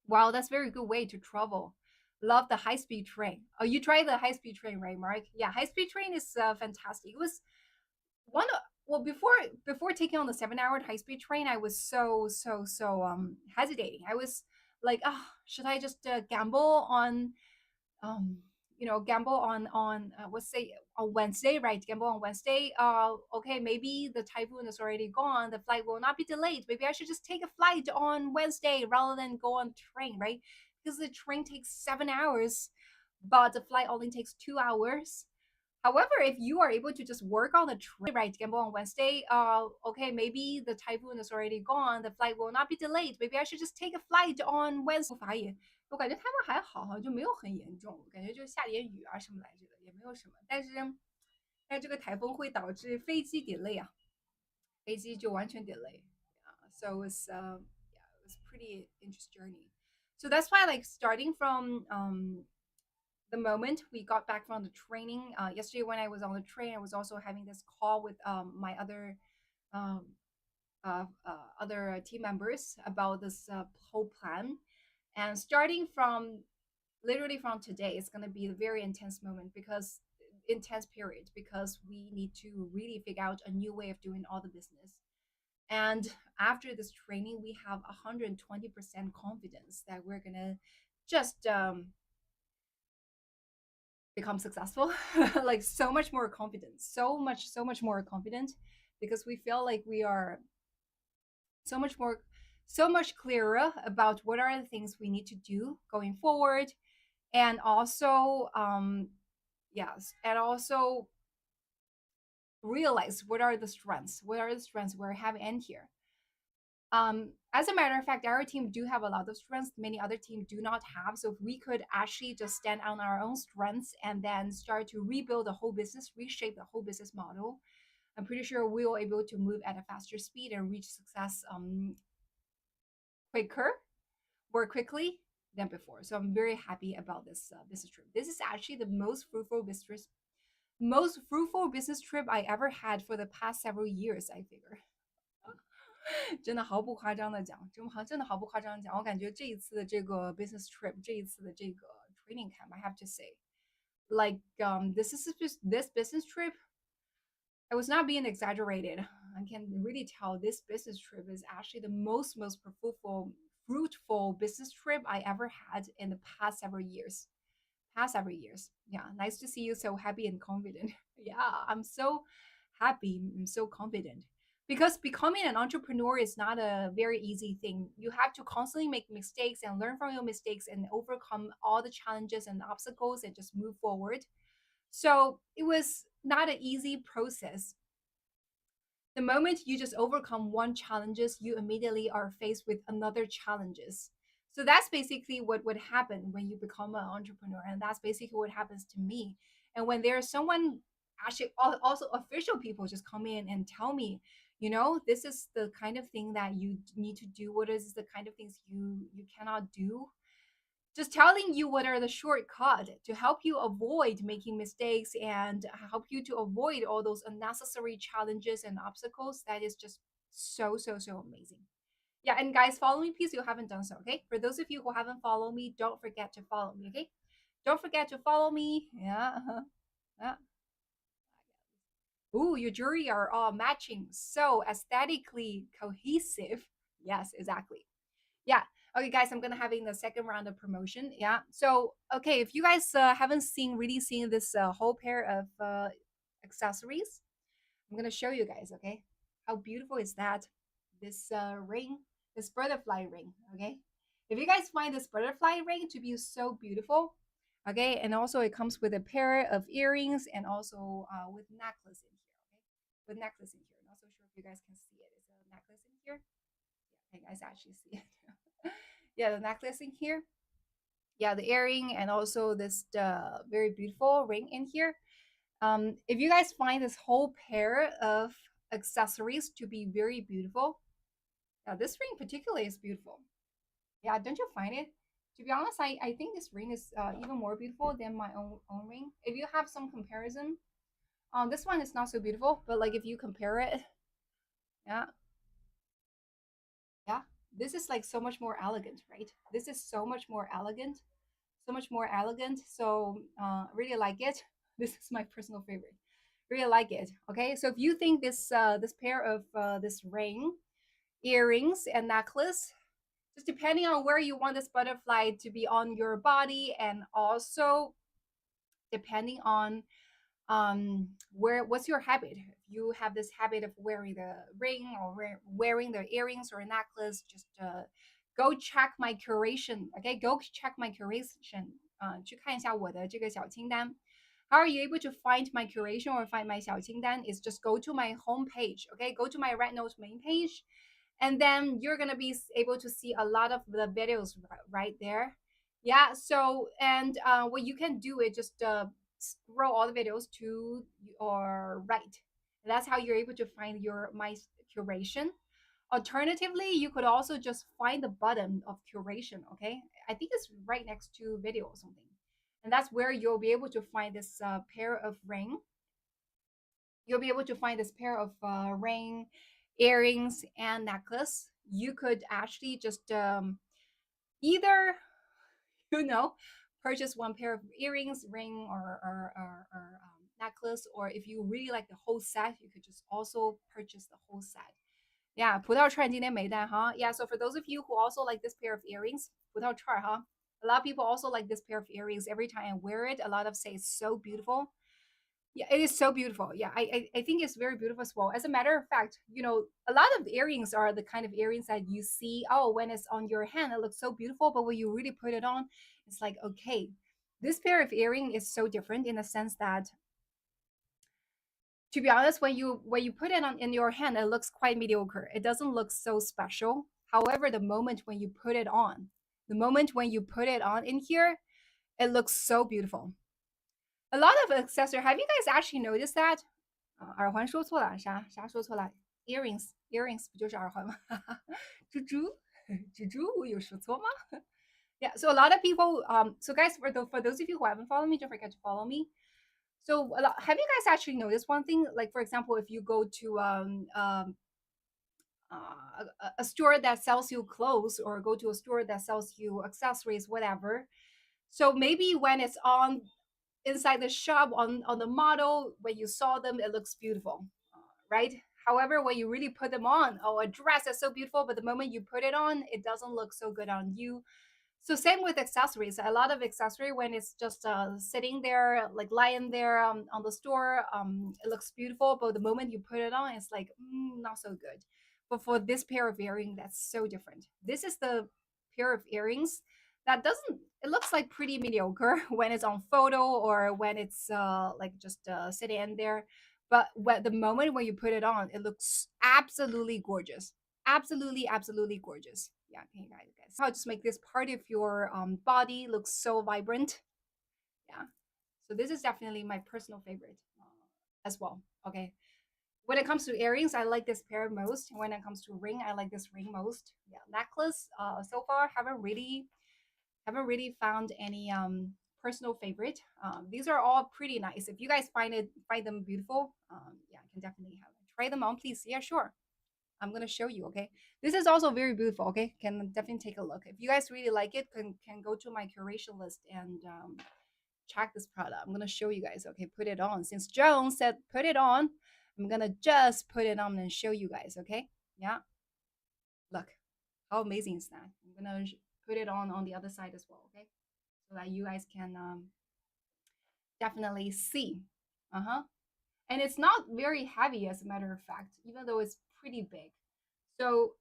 Wow, that's a very good way to travel. Love the high speed train. Oh, you tried the high speed train, right, Mark? Yeah, high speed train is fantastic. It was one of well before taking on the 7 hour high speed train, I was so hesitating. I was like, oh, should I just gamble on um gamble on let's say on Wednesday, right? Gamble on Wednesday. Okay, maybe the typhoon is already gone, the flight will not be delayed, maybe I should just take a flight on Wednesday rather than go on train, right? Because the train takes 7 hours but the flight only takes 2 hours. However, if you are able to just work on the train, right, gamble on Wednesday, okay, maybe the typhoon is already gone, the flight will not be delayed. Maybe I should just take a flight on Wednesday. 法也，我感觉他们还好哈，就没有很严重，感觉就下点雨啊什么来着的，也没有什么。但这个台风会导致飞机 delay 啊，飞机就完全 delay 啊，so it was yeah, it was pretty interesting journey. So that's why like starting from the moment we got back from the training yesterday when I was on the train, I was also having this call with my um, other team members about this whole plan. And starting from literally from today, it's going to be a very intense moment because intense period because we need to really figure out a new way of doing all the business. And after this training, we have 120% confidence that we're going to just become successful. Like so much more confident, so much more confident because we feel like we are so much more so much clearer about what are the things we need to do going forward. And also yes, and also realize what are the strengths we're having in here. As a matter of fact, our team do have a lot of strengths many other teams do not have. So if we could actually just stand on our own strengths and then start to rebuild the whole business, reshape the whole business model, I'm pretty sure we will be able to move at a faster speed and reach success quicker, more quickly than before. So I'm very happy about this business trip. This is actually the most fruitful business trip I ever had for the past several years, I figure. 真的毫不夸张的讲，真的毫不夸张的讲，我感觉这一次的这个 business trip，这一次的这个 training camp，I have to say, like this business trip, I was not being exaggerated. I can really tell this business trip is actually the most fruitful business trip I ever had in the past several years. Past several years. Yeah, nice to see you so happy and confident. Yeah, I'm so happy. I'm so confident because becoming an entrepreneur is not a very easy thing. You have to constantly make mistakes and learn from your mistakes and overcome all the challenges and obstacles and just move forward. So it was not an easy process. The moment you just overcome one challenges, you immediately are faced with another challenges. So that's basically what would happen when you become an entrepreneur, and that's basically what happens to me. And when there's someone actually also official people just come in and tell me, You know, this is the kind of thing that you need to do. What is the kind of things you cannot do? Just telling you what are the shortcut to help you avoid making mistakes and help you to avoid all those unnecessary challenges and obstacles. That is just so amazing. Yeah, and guys, follow me please. You haven't done so, okay? For those of you who haven't followed me, don't forget to follow me, okay? Don't forget to follow me. Yeah. Yeah. Ooh, your jewelry are all matching, so aesthetically cohesive. Yes, exactly. Yeah. Okay, guys, I'm gonna having the second round of promotion. Yeah. So, okay, if you guys haven't really seen this whole pair of accessories, I'm gonna show you guys. Okay, how beautiful is that? This ring, this butterfly ring. Okay, if you guys find this butterfly ring to be so beautiful, okay, and also it comes with a pair of earrings and also with necklace in here. Okay, with necklace in here. Not so sure if you guys can see it. Is a necklace in here? Yeah, you guys actually see it. Yeah, the necklace in here. Yeah, the earring and also this very beautiful ring in here. If you guys find this whole pair of accessories to be very beautiful, yeah, this ring particularly is beautiful. Yeah, don't you find it? To be honest, I think this ring is even more beautiful than my own ring. If you have some comparison, this one is not so beautiful, but like if you compare it, yeah, yeah, this is like so much more elegant, right? This is so much more elegant, so much more elegant. So really like it. This is my personal favorite. Really like it. Okay, so if you think this pair of this ring, earrings, and necklace, just depending on where you want this butterfly to be on your body, and also depending on where what's your habit. If you have this habit of wearing the ring or wearing the earrings or necklace, just go check my curation. Okay, go check my curation. 去看一下我的这个小清单。How are you able to find my curation or find my 小清单? Is just go to my homepage. Okay, go to my Red Note main page, and then you're gonna be able to see a lot of the videos right there. Yeah. So and what you can do is just scroll all the videos to your right. That's how you're able to find your my curation. Alternatively, you could also just find the button of curation. Okay, I think it's right next to video or something, and that's where you'll be able to find this pair of ring. You'll be able to find this pair of ring, earrings, and necklace. You could actually just either you know, purchase one pair of earrings, ring, or necklace. Or if you really like the whole set, you could just also purchase the whole set. Yeah, 葡萄串今天没带哈. Yeah, so for those of you who also like this pair of earrings, 葡萄串 huh? A lot of people also like this pair of earrings. Every time I wear it, a lot of say it's so beautiful. Yeah, it is so beautiful. Yeah, I think it's very beautiful as well. As a matter of fact, you know, a lot of the earrings are the kind of earrings that you see, oh, when it's on your hand, it looks so beautiful. But when you really put it on, it's like, okay, this pair of earring is so different in the sense that, to be honest, when you put it on in your hand, it looks quite mediocre. It doesn't look so special. However, the moment when you put it on, the moment when you put it on in here, it looks so beautiful. A lot of accessories. Have you guys actually noticed that? 耳环说错了，啥说错了？ earrings 不就是耳环吗？猪猪猪猪，我有说错吗？Yeah, so a lot of people, so guys, for those of you who haven't followed me, don't forget to follow me. So have you guys actually noticed one thing? Like for example, if you go to a store that sells you clothes, or go to a store that sells you accessories, whatever. So maybe when it's on inside the shop on the model, when you saw them, it looks beautiful, right? However, when you really put them on, oh, a dress is so beautiful, but the moment you put it on, it doesn't look so good on you. So same with accessories. A lot of accessory, when it's just sitting there, like lying there on the store, it looks beautiful, but the moment you put it on, it's like not so good. But for this pair of earrings, that's so different. This is the pair of earrings that doesn't. It looks like pretty mediocre when it's on photo, or when it's like just sitting in there. But the moment when you put it on, it looks absolutely gorgeous. Absolutely gorgeous. Yeah, can you guys how to make this part of your body look so vibrant? Yeah, so this is definitely my personal favorite as well. Okay, When it comes to earrings, I like this pair most. When it comes to ring, I like this ring most. Yeah, necklace. So far haven't really found any personal favorite. These are all pretty nice. If you guys find them beautiful, yeah, I can definitely have them. Try them on, please. Yeah, sure. I'm gonna show you. Okay, this is also very beautiful. Okay, can definitely take a look. If you guys really like it, can go to my curation list and check this product. I'm gonna show you guys. Okay, put it on. Since Joan said put it on, I'm gonna just put it on and show you guys. Okay, yeah, look how amazing is that. I'm gonna put it on the other side as well. Okay, so that you guys can definitely see. Uh huh. And it's not very heavy, as a matter of fact, even though it's pretty big. So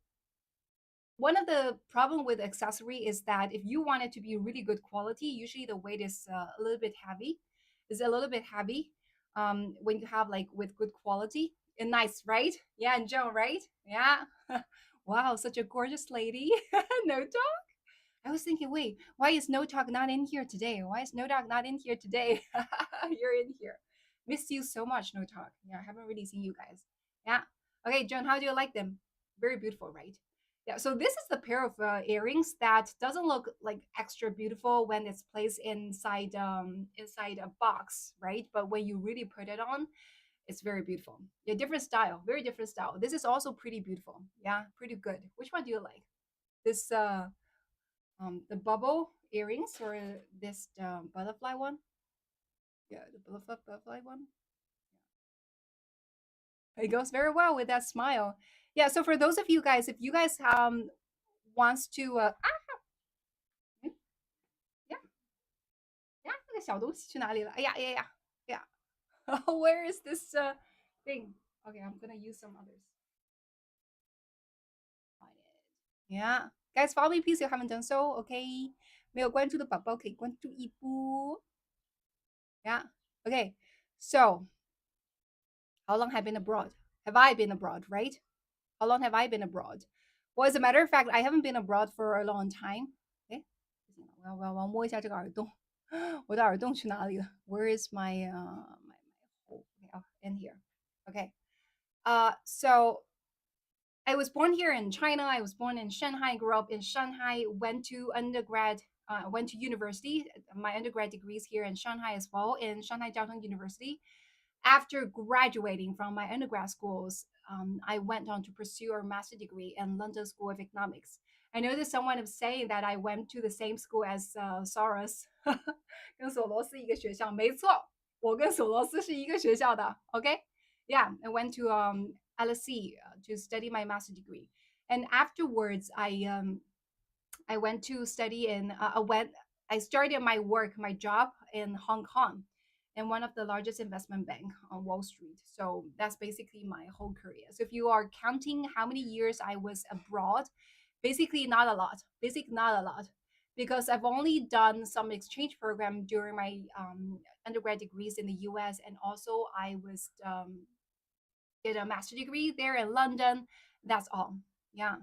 one of the problem with accessory is that if you want it to be really good quality, usually the weight is a little bit heavy. Is a little bit heavy when you have like with good quality and nice, right? Yeah, and Joan, right? Yeah. Wow, such a gorgeous lady. No, I was thinking, wait, why is No Talk not in here today? Why is No Talk not in here today? You're in here. Missed you so much, No Talk. Yeah, I haven't really seen you guys. Yeah. Okay, John, how do you like them? Very beautiful, right? Yeah. So this is the pair of earrings that doesn't look like extra beautiful when it's placed inside a box, right? But when you really put it on, it's very beautiful. Yeah, different style, very different style. This is also pretty beautiful. Yeah, pretty good. Which one do you like? This the bubble earrings or this butterfly one. Yeah, the butterfly one. It goes very well with that smile. Yeah, so for those of you guys, if you guys wants to嗯 yeah yeah 那个小东西去哪里了？哎呀呀呀呀 Where is this thing? Okay, I'm gonna use some others. Find it. Yeah, guys, follow me please. If you haven't done so, okay. 没有关注的宝宝可以关注一波。Yeah. Okay. So, how long have I been abroad? Have I been abroad? Right? How long have I been abroad? Well, as a matter of fact, I haven't been abroad for a long time. Okay, 我要摸一下这个耳洞，我的耳洞去哪里了？ Where is my hole? Okay, oh, in here. Okay. So I was born here in China. I was born in Shanghai. Grew up in Shanghai. Went to undergrad. Went to university. My undergrad degrees here in Shanghai as well, in Shanghai Jiao Tong University. After graduating from my undergrad schools, I went on to pursue a master's degree in London School of Economics. I noticed someone was saying that I went to the same school as Soros，跟索罗斯一个学校。没错，我跟索罗斯是一个学校的。OK，yeah, I went to LSE to study my master's degree, and afterwards I went to study in I started my work, my job in Hong Kong in one of the largest investment bank on Wall Street. So that's basically my whole career. So if you are counting how many years I was abroad, basically not a lot. Basically not a lot. Because I've only done some exchange program during my undergrad degrees in the US, and also I was did a master degree there in London. That's all. Yeah.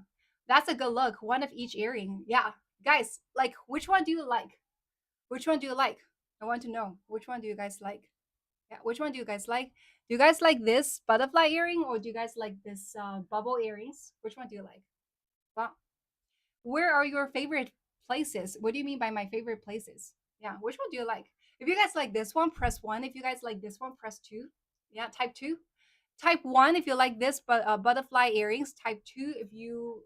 That's a good look. One of each earring. Yeah. Guys, like which one do you like? Which one do you like? I want to know. Which one do you guys like? Yeah, which one do you guys like? Do you guys like this butterfly earring or do you guys like this bubble earrings? Which one do you like? Well, where are your favorite places? What do you mean by my favorite places? Yeah, which one do you like? If you guys like this one, press one. If you guys like this one, press two. Yeah, type two. Type one if you like this, but butterfly earrings. Type two if you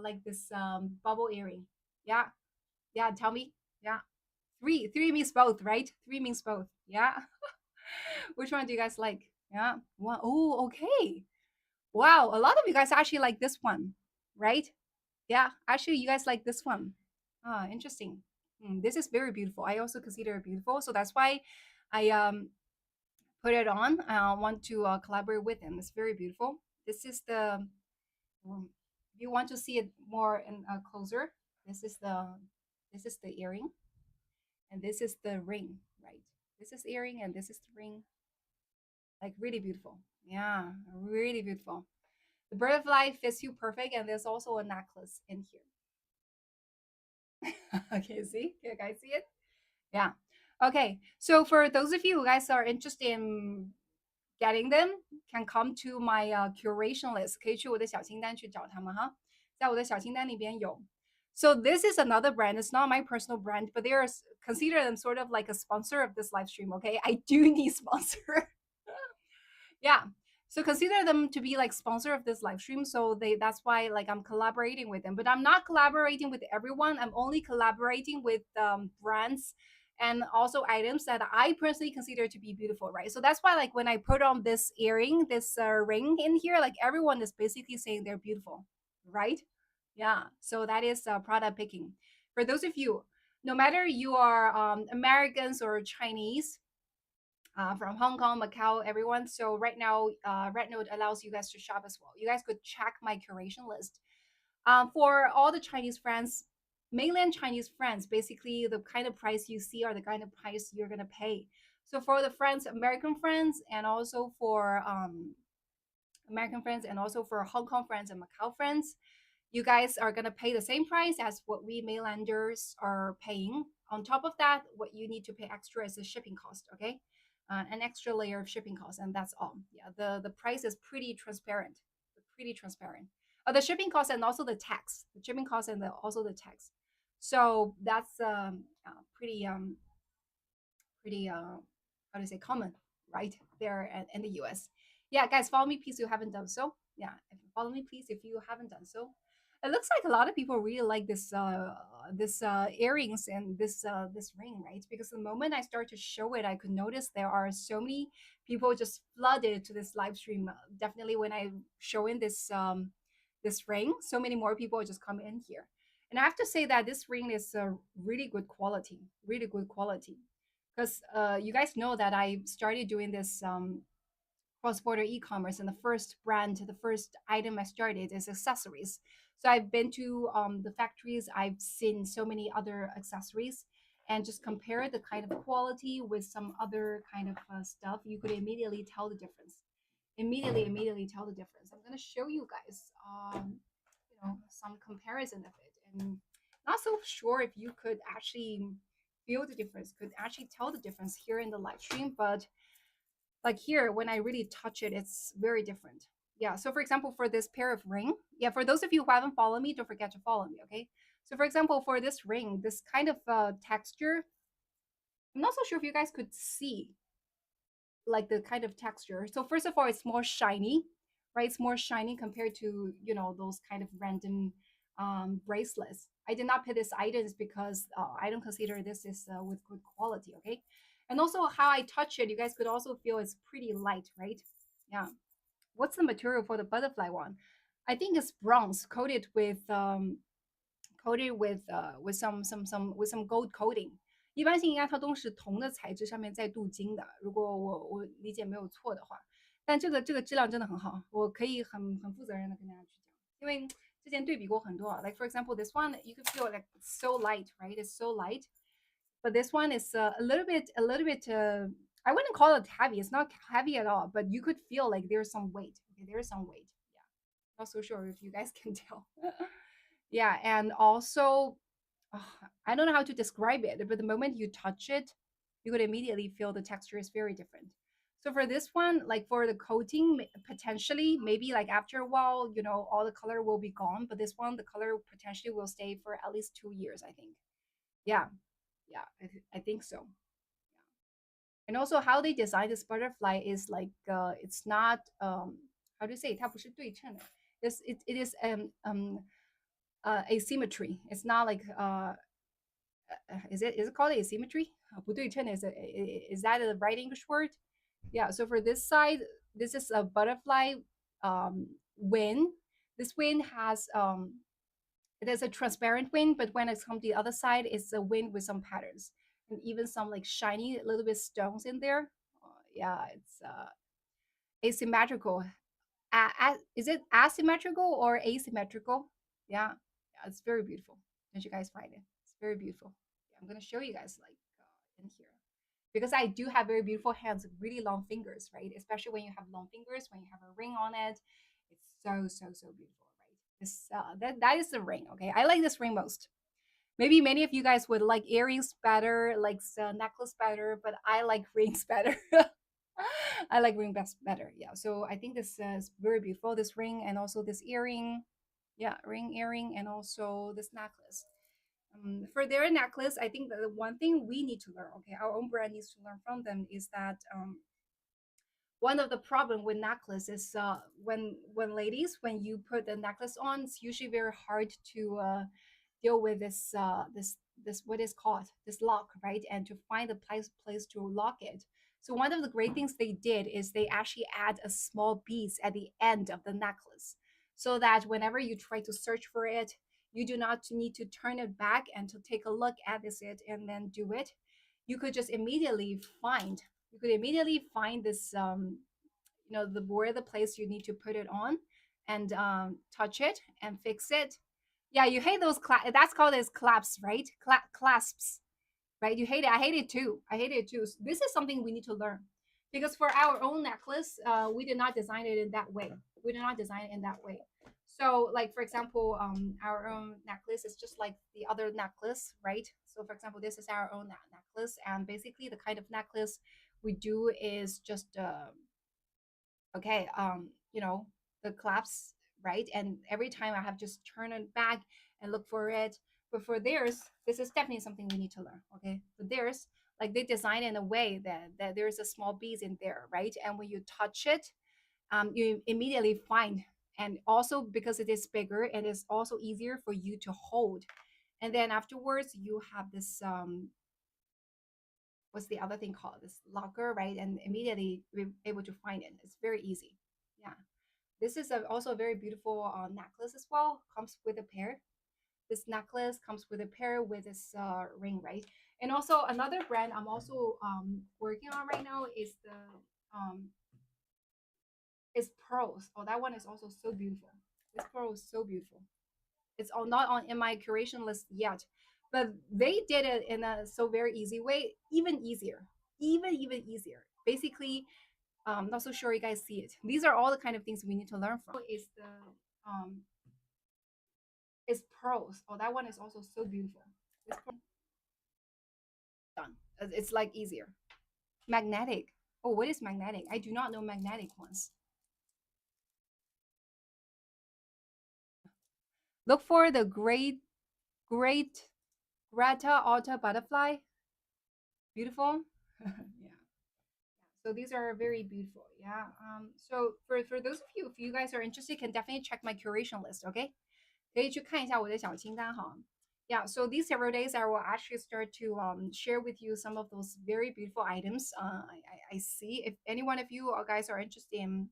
like this bubble earring. Yeah, yeah. Tell me. Yeah, three means both, right? Three means both. Yeah. Which one do you guys like? Yeah. One. Oh, okay. Wow, a lot of you guys actually like this one, right? Yeah, actually, you guys like this one. Ah, interesting. This is very beautiful. I also consider it beautiful, so that's why I put it on. I want to collaborate with him. It's very beautiful. This is the. If you want to see it more in closer, this is the earring, and this is the ring, right? This is earring, and this is the ring. Like really beautiful. Yeah, really beautiful. The butterfly fits you perfect, and there's also a necklace in here. Okay, see? Can you guys see it? Yeah. Okay. So for those of you who guys are interested in getting them, can come to my curation list，可以去我的小清单去找他们哈，在我的小清单里边有。So this is another brand. It's not my personal brand, but they are consider them sort of like a sponsor of this live stream. Okay, I do need sponsor. Yeah, so consider them to be like sponsor of this live stream, so that's why like I'm collaborating with them, but I'm not collaborating with everyone. I'm only collaborating with brands and also items that I personally consider to be beautiful, right? So that's why like when I put on this earring, this ring in here, like everyone is basically saying they're beautiful, right? Yeah, so that is product picking. For those of you, no matter you are Americans or Chinese, from Hong Kong, Macau, everyone. So right now, Rednote allows you guys to shop as well. You guys could check my curation list. For all the Chinese friends, mainland Chinese friends, basically the kind of price you see are the kind of price you're gonna pay. So for the friends, American friends, and also for American friends, and also for Hong Kong friends and Macau friends, you guys are going to pay the same price as what we mainlanders are paying. On top of that, what you need to pay extra is the shipping cost, okay? An extra layer of shipping cost, and that's all. Yeah, the price is pretty transparent, pretty transparent. The shipping cost and also the tax, the shipping cost and also the tax. So that's pretty pretty how do you say common, right there in the US. Yeah, guys, follow me please if you haven't done so. Yeah, if you follow me please if you haven't done so. It looks like a lot of people really like this earrings and this ring, right? Because the moment I start to show it, I could notice there are so many people just flooded to this live stream. Definitely when I show in this ring, so many more people just come in here. And I have to say that this ring is really good quality, really good quality, because you guys know that I started doing this cross-border e-commerce, and the first brand, the first item I started is accessories. So I've been to the factories, I've seen so many other accessories, and just compare the kind of quality with some other kind of stuff, you could immediately tell the difference. Immediately tell the difference. I'm gonna show you guys, some comparison of it, and not so sure if you could actually feel the difference, could actually tell the difference here in the live stream, but like here when I really touch it, it's very different. Yeah, so for example, for this pair of ring, yeah, for those of you who haven't followed me, don't forget to follow me, okay? So for example, for this ring, this kind of texture, I'm not so sure if you guys could see like the kind of texture. So first of all, it's more shiny, right? It's more shiny compared to, those kind of random bracelets. I did not pick this items because I don't consider this is with good quality, okay? And also how I touch it, you guys could also feel it's pretty light, right? Yeah. What's the material for the butterfly one? I think it's bronze coated with some gold coating。一般性应该它都是铜的材质上面再镀金的，如果我理解没有错的话。但这个质量真的很好，我可以很负责任的跟大家去讲，因为之前对比过很多啊。Like for example, this one you can feel like it's so light, right? It's so light, but this one is a little bit. I wouldn't call it heavy. It's not heavy at all, but you could feel like there's some weight. Okay, there's some weight. Yeah, not so sure if you guys can tell. Yeah, and also I don't know how to describe it, but the moment you touch it, you could immediately feel the texture is very different. So for this one, like for the coating, potentially maybe like after a while, all the color will be gone. But this one, the color potentially will stay for at least 2 years, I think. Yeah, yeah, I think so. And also how they design this butterfly is like it's not how do you say 它不是对称的. It is asymmetry. It's not like is it called asymmetry? 不对称 is that the right English word? Yeah. So for this side, this is a butterfly wing. This wing has it is a transparent wing, but when it's come to the other side, it's a wing with some patterns and even some like shiny little bit stones in there. Yeah, it's asymmetrical. Is it asymmetrical or asymmetrical? Yeah, yeah, it's very beautiful. Don't you guys find it? It's very beautiful. Yeah, I'm gonna show you guys like in here because I do have very beautiful hands, really long fingers, right? Especially when you have long fingers, when you have a ring on it, it's so beautiful, right? This that is the ring. Okay, I like this ring most. Maybe many of you guys would like earrings better, like necklace better, but I like rings better. I like ring best better. Yeah. So I think this is very beautiful. This ring and also this earring. Yeah, ring, earring, and also this necklace. For their necklace, I think that the one thing we need to learn, okay, our own brand needs to learn from them is that one of the problem with necklace is when ladies when you put the necklace on, it's usually very hard to deal with this what is called this lock, right? And to find the place to lock it. So one of the great things they did is they actually add a small piece at the end of the necklace, so that whenever you try to search for it, you do not need to turn it back and to take a look at this it and then do it. You could just immediately find you could immediately find this the where the place you need to put it on, and touch it and fix it. Yeah, you hate those that's called as claps, right? Clasps, right? You hate it. I hate it too. I hate it too. So this is something we need to learn, because for our own necklace, we did not design it in that way. We did not design it in that way. So, like for example, our own necklace is just like the other necklace, right? So, for example, this is our own necklace, and basically the kind of necklace we do is just okay, the claps, right? And every time I have just turn it back and look for it. But for theirs, this is definitely something we need to learn. Okay, for theirs, like they design in a way that there's a small beads in there, right? And when you touch it, you immediately find, and also because it is bigger, it is also easier for you to hold. And then afterwards, you have this what's the other thing called, this locker, right? And immediately we're able to find it. It's very easy. Yeah. This is also a very beautiful necklace as well. Comes with a pair. This necklace comes with a pair with this ring, right? And also another brand I'm also working on right now is the is pearls. Oh, that one is also so beautiful. This pearl is so beautiful. It's all not on in my curation list yet, but they did it in a so very easy way, even easier, even easier. Basically, not so sure you guys see it. These are all the kind of things we need to learn from. Is the um is pearls. Oh, that one is also so beautiful. This pearl done. It's like easier. Magnetic. Oh, what is magnetic? I do not know magnetic ones. Look for the great Greta Alta butterfly. Beautiful. Yeah. So these are very beautiful. Yeah. So for those of you, if you guys are interested, you can definitely check my curation list. Okay. 可以去看一下我的小清单哈。Yeah, so these several days I will actually start to share with you some of those very beautiful items I see. If any one of you guys are interested in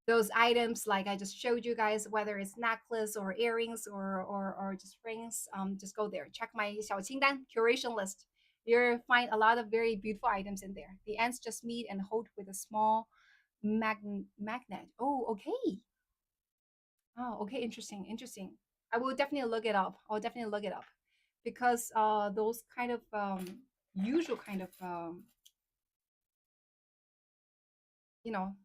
those items, like I just showed you guys, whether it's necklace or earrings or just rings, just go there. Check my 小清单 curation list. You'll find a lot of very beautiful items in there. The ends just meet and hold with a small magnet. Oh, okay. Oh, okay, interesting, interesting. I will definitely look it up. I'll definitely look it up, because those kind of usual kind of you know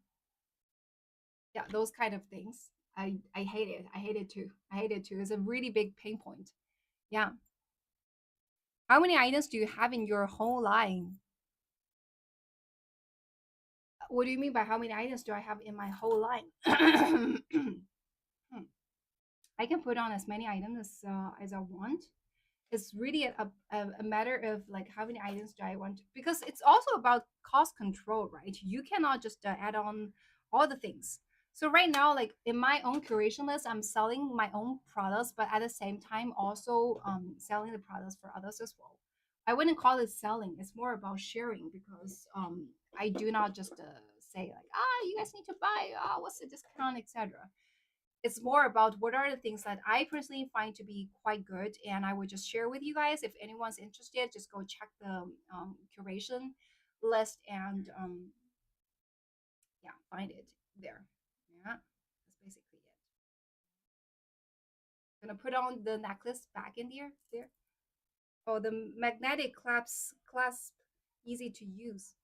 yeah, those kind of things. I hate it. I hate it too. I hate it too. It's a really big pain point. Yeah. How many items do you have in your whole line? What do you mean by how many items do I have in my whole line? I can put on as many items as I want. It's really a matter of like how many items do I want to, because it's also about cost control, right? You cannot just add on all the things. So right now, like in my own curation list, I'm selling my own products, but at the same time also selling the products for others as well. I wouldn't call it selling. It's more about sharing, because I do not just say like, you guys need to buy, what's the discount, etc. It's more about what are the things that I personally find to be quite good, and I would just share with you guys. If anyone's interested, just go check the curation list and yeah, find it there. Yeah, that's basically it. Gonna put on the necklace back in there. There. Oh, the magnetic clasp, easy to use.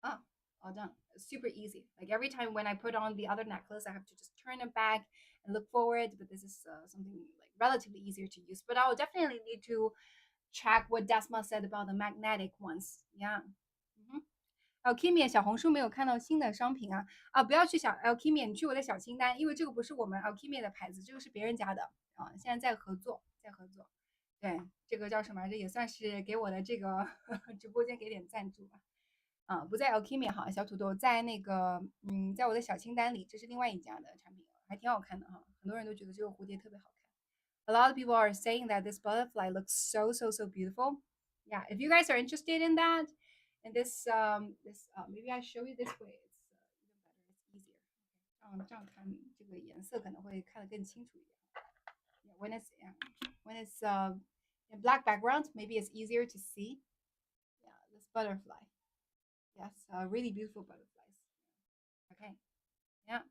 Oh, all done. Super easy. Like every time when I put on the other necklace, I have to just turn it back and look forward. But this is something like relatively easier to use. But I'll definitely need to check what Desma said about the magnetic ones. Yeah. Mhm. Alchemy 小红书没有看到新的商品不要去小 Alchemy，你去我的小清单，因为这个不是我们 Alchemy 的牌子，这个是别人家的现在在合作，在合作。对，这个叫什么来着？也算是给我的这个直播间给点赞助吧。不在 Alchemy 哈，小土豆在那个在我的小清单里，这是另外一家的产品，还挺好看的哈，很多人都觉得这个蝴蝶特别好看。A lot of people are saying that this butterfly looks so beautiful. Yeah, if you guys are interested in that, and maybe I show you this way. It's even better. It's easier. 这样看这个颜色可能会看得更清楚一点。Yeah, when it's in black background, maybe it's easier to see. Yeah, this butterfly. Yes, really beautiful butterflies. Okay, yeah.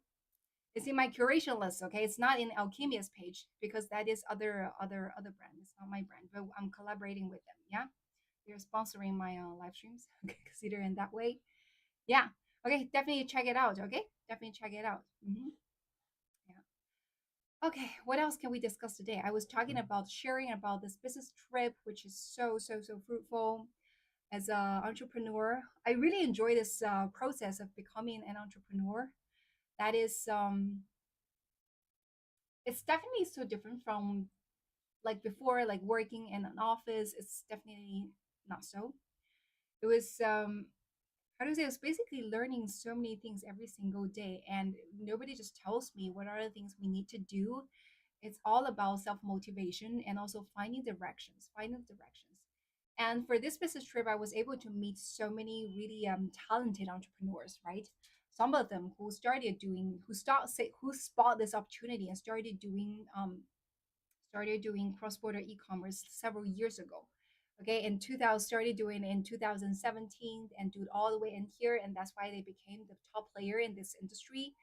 It's in my curation list. Okay, it's not in Alchemia's page because that is other brand. It's not my brand, but I'm collaborating with them. Yeah, they're sponsoring my live streams. Okay, consider in that way. Yeah. Okay, definitely check it out. Okay, definitely check it out. Yeah. Okay, what else can we discuss today? I was talking about sharing about this business trip, which is so fruitful as an entrepreneur. I really enjoy this process of becoming an entrepreneur. That is it's definitely so different from like before, like working in an office. It's definitely not so. It was how do you say, it's basically learning so many things every single day, and nobody just tells me what are the things we need to do. It's all about self motivation and also finding directions. And for this business trip, I was able to meet so many really talented entrepreneurs, right? Some of them who spot this opportunity and started doing cross-border e-commerce several years ago. Okay, in 2000 started doing in 2017 and do it all the way in here, and that's why they became the top player in this industry,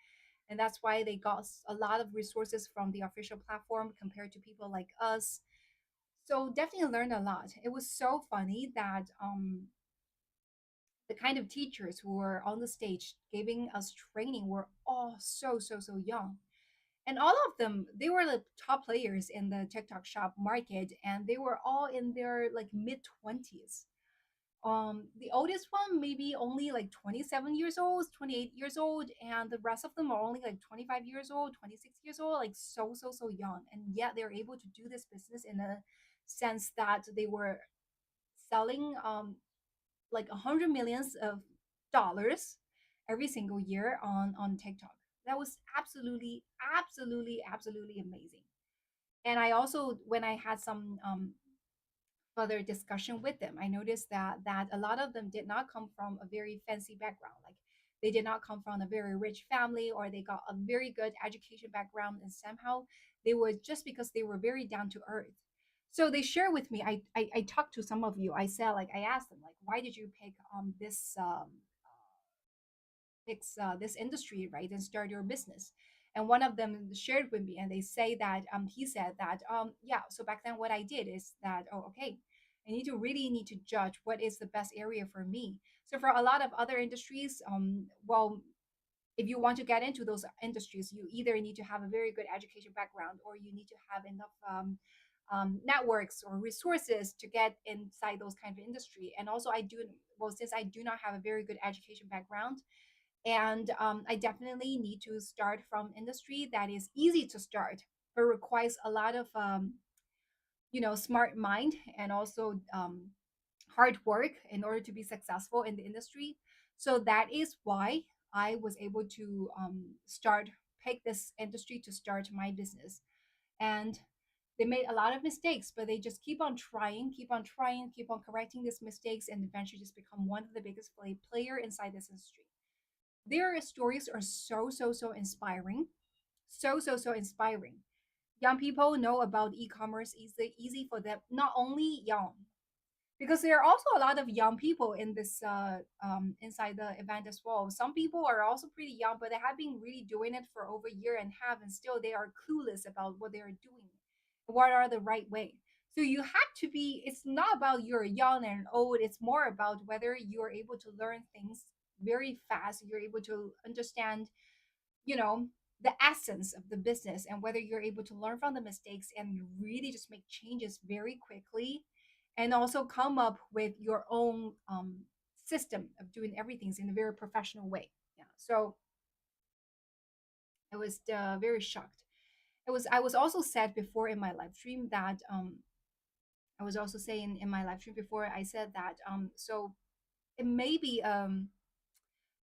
and that's why they got a lot of resources from the official platform compared to people like us. So definitely learned a lot. It was so funny that the kind of teachers who were on the stage giving us training were all so young, and all of them, they were the top players in the TikTok shop market, and they were all in their like mid 20s. The oldest one maybe only like 27 years old, 28 years old, and the rest of them are only like 25 years old, 26 years old, like so young, and yet they're able to do this business in a sense that they were selling like 100 millions of dollars every single year on TikTok. That was absolutely amazing. And I also, when I had some further discussion with them, I noticed that a lot of them did not come from a very fancy background. Like they did not come from a very rich family, or they got a very good education background, and somehow they were, just because they were very down to earth. So they share with me. I talked to some of you. I said, like, I asked them, like, why did you pick this industry, right, and start your business? And one of them shared with me, and they say that he said that yeah, so back then what I did is that, oh, okay, I need to judge what is the best area for me. So for a lot of other industries, well, if you want to get into those industries, you either need to have a very good education background, or you need to have enough networks or resources to get inside those kind of industry. And also, since I do not have a very good education background, and I definitely need to start from industry that is easy to start, but requires a lot of smart mind, and also hard work in order to be successful in the industry. So that is why I was able to start pick this industry to start my business. And they made a lot of mistakes, but they just keep on trying, keep on correcting these mistakes, and eventually just become one of the biggest player inside this industry. Their stories are so inspiring, so inspiring. Young people know about e-commerce, easy for them. Not only young, because there are also a lot of young people in this inside the event as well. Some people are also pretty young, but they have been really doing it for over a year and a half, and still they are clueless about what they are doing, what are the right way. So you have to be. It's not about you're young and old. It's more about whether you are able to learn things very fast. You're able to understand, you know, the essence of the business, and whether you're able to learn from the mistakes and really just make changes very quickly, and also come up with your own system of doing everything in a very professional way. Yeah, so I was very shocked. I was also said before in my live stream that I was also saying in my live stream before, I said that so it may be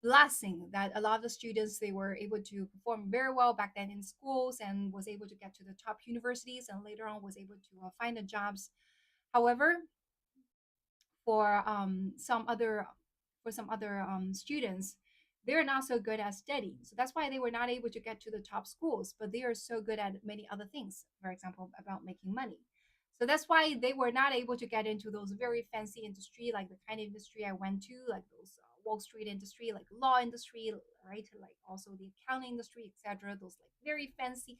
blessing that a lot of the students, they were able to perform very well back then in schools and was able to get to the top universities, and later on was able to find the jobs. However, for some other students, they're not so good at studying, so that's why they were not able to get to the top schools, but they are so good at many other things, for example about making money. So that's why they were not able to get into those very fancy industry, like the kind of industry I went to, like those Wall Street industry, like law industry, right? Like also the accounting industry, etc. Those like very fancy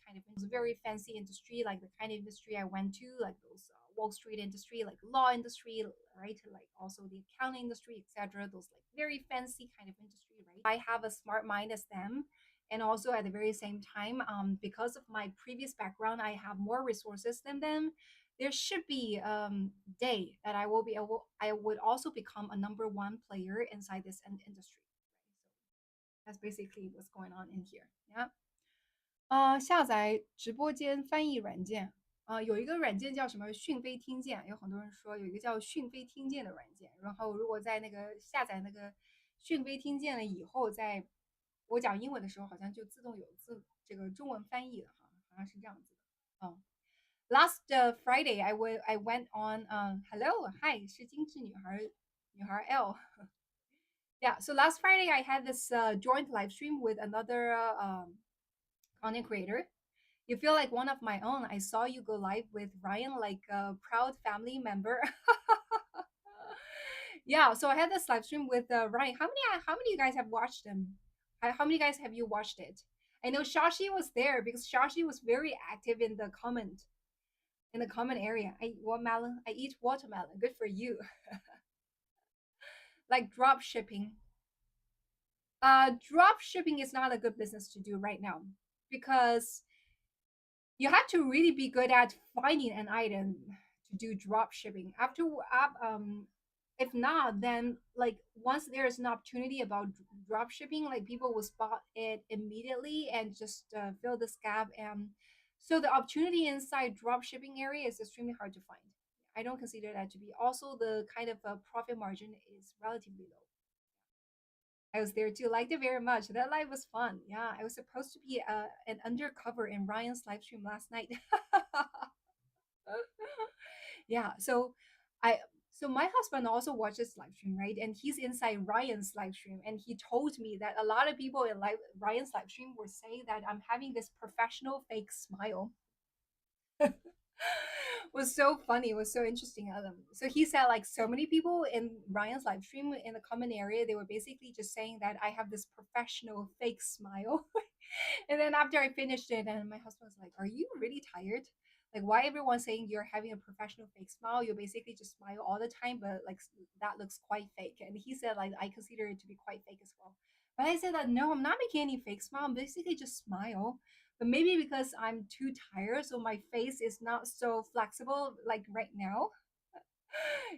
industry, like the kind of industry I went to, like those Wall Street industry, like law industry, right? Like also the accounting industry, etc. Those like very fancy kind of industry, right? I have a smart mind as them, and also at the very same time, because of my previous background, I have more resources than them. There should be day that I would also become a number one player inside this industry. So that's basically what's going on in here. Yeah. 下载直播间翻译软件有一个软件叫什么讯飞听见，有很多人说有一个叫讯飞听见的软件，然后如果在那个下载那个讯飞听见了以后，在我讲英文的时候，好像就自动有这个中文翻译了哈，好像是这样子的。Last Friday, I went on. Hello, hi, 是精致女孩 L. Yeah, so last Friday I had this joint live stream with another content creator. You feel like one of my own. I saw you go live with Ryan, like a proud family member. Yeah, so I had this live stream with Ryan. How many of you guys have watched him? How many guys have you watched it? I know Shashi was there because Shashi was very active in the comment area. I eat watermelon. I eat watermelon. Good for you. Like drop shipping. Drop shipping is not a good business to do right now because you have to really be good at finding an item to do drop shipping. If not, then like once there's an opportunity about drop shipping, like people will spot it immediately and just fill this gap. And so the opportunity inside drop shipping area is extremely hard to find. I don't consider that to be. Also, the kind of profit margin is relatively low. I was there too. Liked it very much. That live was fun. Yeah, I was supposed to be an undercover in Ryan's live stream last night. Yeah, I so my husband also watches live stream, right? And he's inside Ryan's live stream, and he told me that a lot of people in Ryan's live stream were saying that I'm having this professional fake smile. Was so funny. It was so interesting. So he said like so many people in Ryan's live stream in the comment area, they were basically just saying that I have this professional fake smile. And then after I finished it, and my husband was like, "Are you really tired? Like, why everyone saying you're having a professional fake smile? You basically just smile all the time, but like that looks quite fake." And he said like I consider it to be quite fake as well. But I said that no, I'm not making any fake smile. I'm basically just smile. But maybe because I'm too tired, so my face is not so flexible like right now.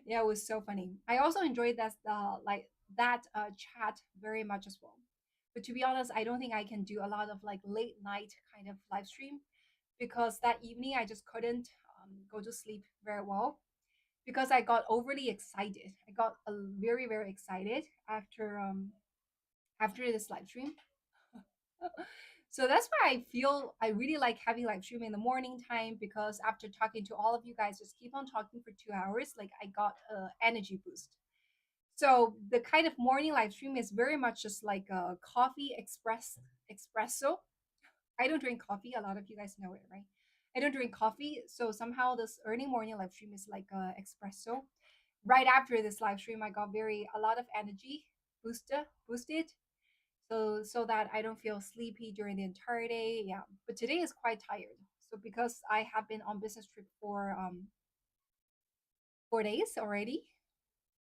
Yeah, it was so funny. I also enjoyed that chat very much as well. But to be honest, I don't think I can do a lot of like late night kind of live stream because that evening I just couldn't go to sleep very well because I got overly excited. I got very very excited after this live stream. So that's why I feel I really like having live stream in the morning time because after talking to all of you guys, just keep on talking for 2 hours, like I got a energy boost. So the kind of morning live stream is very much just like a coffee espresso. I don't drink coffee. A lot of you guys know it, right? I don't drink coffee, so somehow this early morning live stream is like a espresso. Right after this live stream, I got a lot of energy boosted, so that I don't feel sleepy during the entire day. Yeah, but today is quite tired. So because I have been on business trip for 4 days already,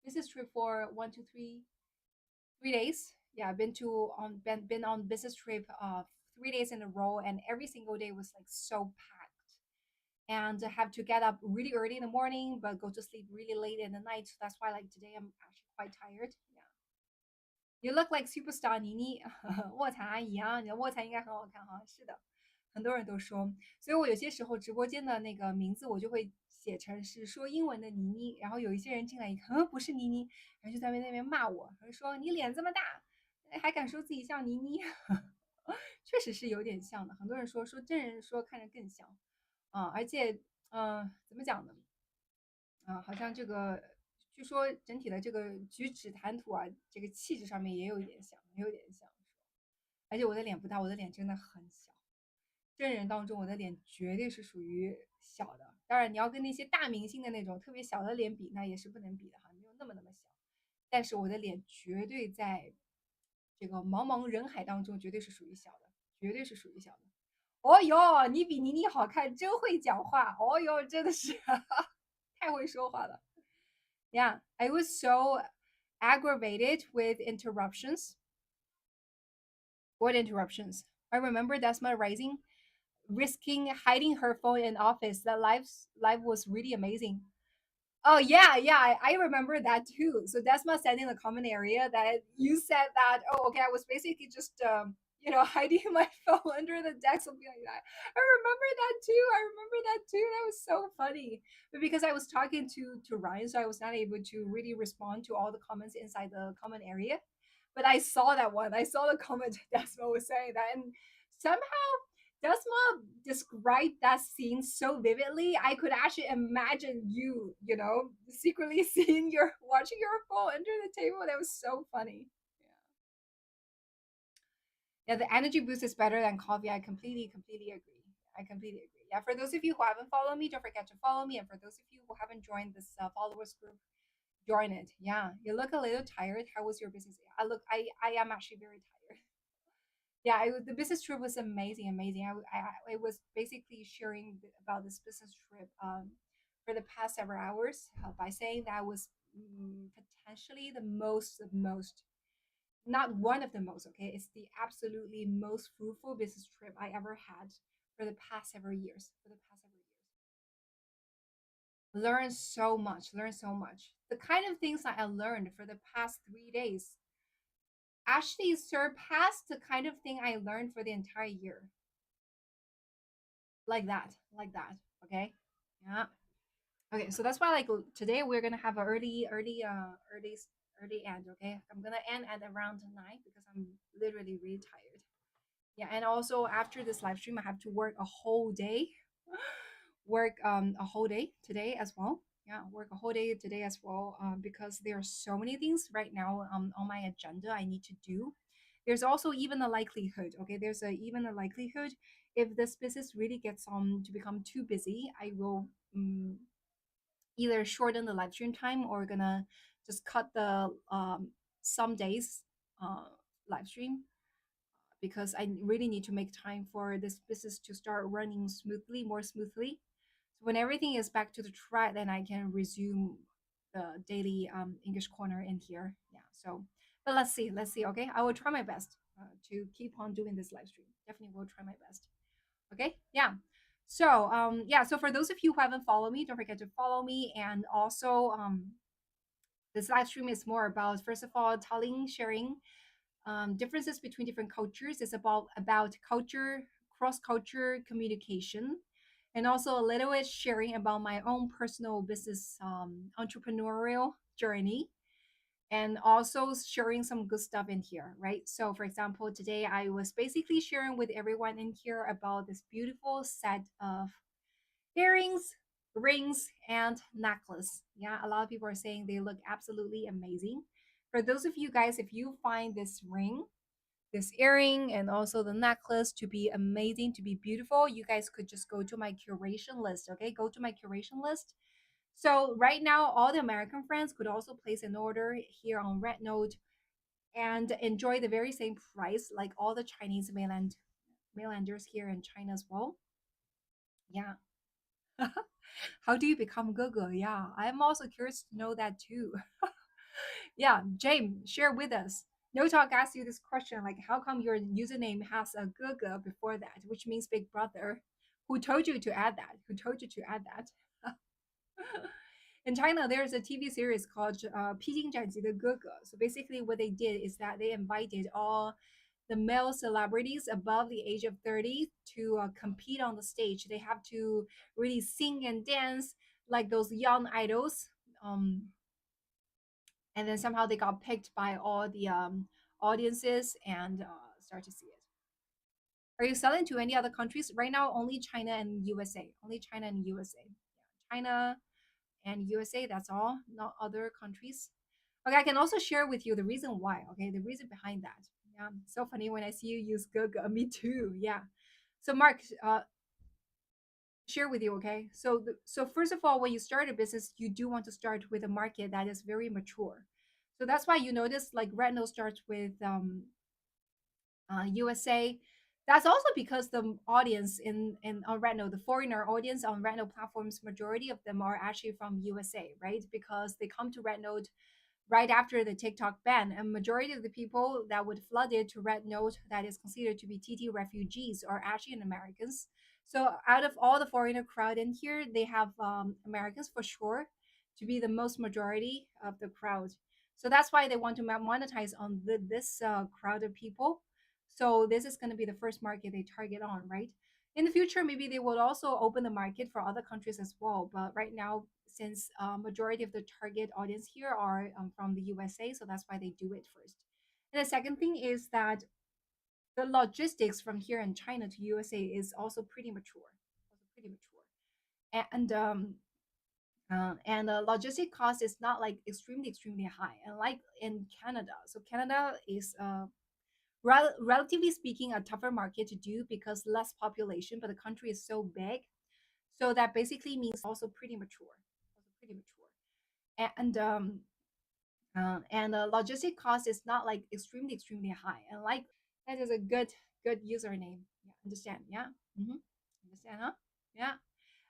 business trip for 1, 2, 3 days. Yeah, I've been on business trip 3 days in a row, and every single day was like so packed. and have to get up really early in the morning but go to sleep really late in the night. So that's why like today I'm actually quite tired. Yeah. You look like superstar 妮妮，卧蚕阿姨啊，你的卧蚕应该很好看哈。是的，很多人都说，所以我有些时候直播间的那个名字我就会写成是说英文的妮妮，然后有一些人进来一看，不是妮妮，然后就在那边骂我，他说你脸这么大，还敢说自己像妮妮，确实是有点像的。很多人说真人说看着更像啊，而且怎么讲呢？好像这个据说整体的这个举止谈吐啊，这个气质上面也有一点像，也有点像。而且我的脸不大，我的脸真的很小。真人当中，我的脸绝对是属于小的。当然，你要跟那些大明星的那种特别小的脸比，那也是不能比的哈，没有那么小。但是我的脸绝对在这个茫茫人海当中，绝对是属于小的，绝对是属于小的。哦哟，你比妮妮好看，真会讲话。哦哟，真的是太会说话了。Yeah, I was so aggravated with interruptions. What interruptions? I remember Desma Rising risking hiding her phone in office. That life was really amazing. Oh yeah, yeah, I remember that too. So Desma said in the common area that you said that. Oh, okay, I was basically just hiding my phone under the desk, something like that. I remember that too. I remember that too. That was so funny. But because I was talking to Ryan, so I was not able to really respond to all the comments inside the common area. But I saw that one. I saw the comment Desma was saying that, and somehow Desma described that scene so vividly. I could actually imagine secretly seeing your watching your phone under the table. That was so funny. Yeah, the energy boost is better than coffee. I completely agree. I completely agree. Yeah, for those of you who haven't followed me, don't forget to follow me. And for those of you who haven't joined this followers group, join it. Yeah, you look a little tired. How was your business? I am actually very tired. Yeah, the business trip was amazing, amazing. I was basically sharing about this business trip for the past several hours by saying that was potentially the most, not one of the most, okay? It's the absolutely most fruitful business trip I ever had for the past several years. For the past several years. Learn so much. The kind of things that I learned for the past 3 days actually surpassed the kind of thing I learned for the entire year. Like that. Okay. Yeah. Okay. So that's why like today we're gonna have an early end. Okay. I'm gonna end at around 9 because I'm literally really tired. Yeah. And also after this live stream, I have to work a whole day. Work a whole day today as well. Yeah, work a whole day today as well. Because there are so many things right now on my agenda I need to do. There's also even a likelihood. Okay, there's even a likelihood if this business really gets to become too busy, I will either shorten the live stream time or gonna just cut the some days live stream because I really need to make time for this business to start running smoothly, more smoothly. So when everything is back to the track, then I can resume the daily English corner in here. Yeah. So, but let's see. Okay, I will try my best to keep on doing this live stream. Definitely will try my best. Okay. Yeah. So yeah. So for those of you who haven't followed me, don't forget to follow me. And also this live stream is more about first of all telling, sharing differences between different cultures. It's about culture, cross culture communication, and also a little bit sharing about my own personal business entrepreneurial journey, and also sharing some good stuff in here, right? So, for example, today I was basically sharing with everyone in here about this beautiful set of earrings, rings, and necklace. Yeah, a lot of people are saying they look absolutely amazing. For those of you guys, if you find this ring, this earring, and also the necklace to be amazing, to be beautiful, you guys could just go to my curation list. Okay, go to my curation list. So right now, all the American friends could also place an order here on Red Note and enjoy the very same price like all the Chinese mainlanders here in China as well. Yeah. How do you become Google? Yeah, I'm also curious to know that too. Yeah, James, share with us. No Talk asked you this question like, how come your username has a Google before that, which means big brother? Who told you to add that? Who told you to add that? In China, there's a TV series called So basically, what they did is that they invited all the male celebrities above the age of 30 to compete on the stage. They have to really sing and dance like those young idols. Um, and then somehow they got picked by all the audiences and start to see it. Are you selling to any other countries? Right now, only China and USA. Only China and USA. Yeah, China and USA, that's all, not other countries. Okay, I can also share with you the reason why. Okay, the reason behind that. Yeah, so funny when I see you use Google. Me too. Yeah. So Mark, share with you. Okay. So first of all, when you start a business, you do want to start with a market that is very mature. So that's why you notice like Retinol starts with USA. That's also because the audience in on Retinol, the foreigner audience on Retinol platforms, majority of them are actually from USA, right? Because they come to Retinol right after the TikTok ban, a majority of the people that would flood it to Red Note that is considered to be TT refugees are actually Americans. So out of all the foreigner crowd in here, they have Americans for sure to be the most majority of the crowd. So that's why they want to monetize on this crowd of people. So this is going to be the first market they target on, right? In the future, maybe they will also open the market for other countries as well. But right now, since majority of the target audience here are from the USA, so that's why they do it first. And the second thing is that the logistics from here in China to USA is also pretty mature, also pretty mature, and the logistic cost is not like extremely high, and like in Canada. So Canada is relatively speaking a tougher market to do because less population, but the country is so big, so that basically means also pretty mature, also pretty mature, and the logistic cost is not like extremely high, and like that is a good username. Yeah, understand? Yeah, understand? Huh? Yeah.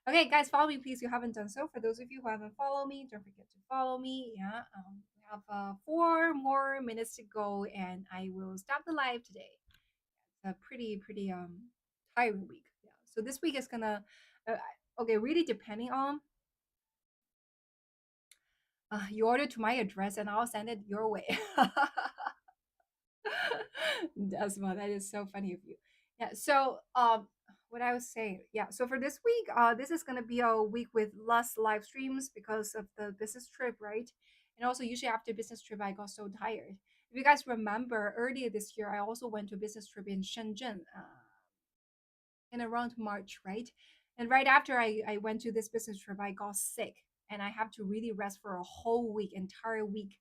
Okay, guys, follow me, please. You haven't done so. For those of you who haven't followed me, don't forget to follow me. Yeah. We have 4 more minutes to go, and I will stop the live today. It's a pretty tiring week. Yeah. So this week is gonna okay, really depending on you order to my address and I'll send it your way. That's well, that is so funny of you. Yeah. So what I was saying, yeah. So for this week, this is gonna be a week with less live streams because of the business trip, right? And also usually after business trip, I got so tired. If you guys remember earlier this year, I also went to a business trip in Shenzhen. In around March, right? And right after I went to this business trip, I got sick and I have to really rest for a whole week, entire week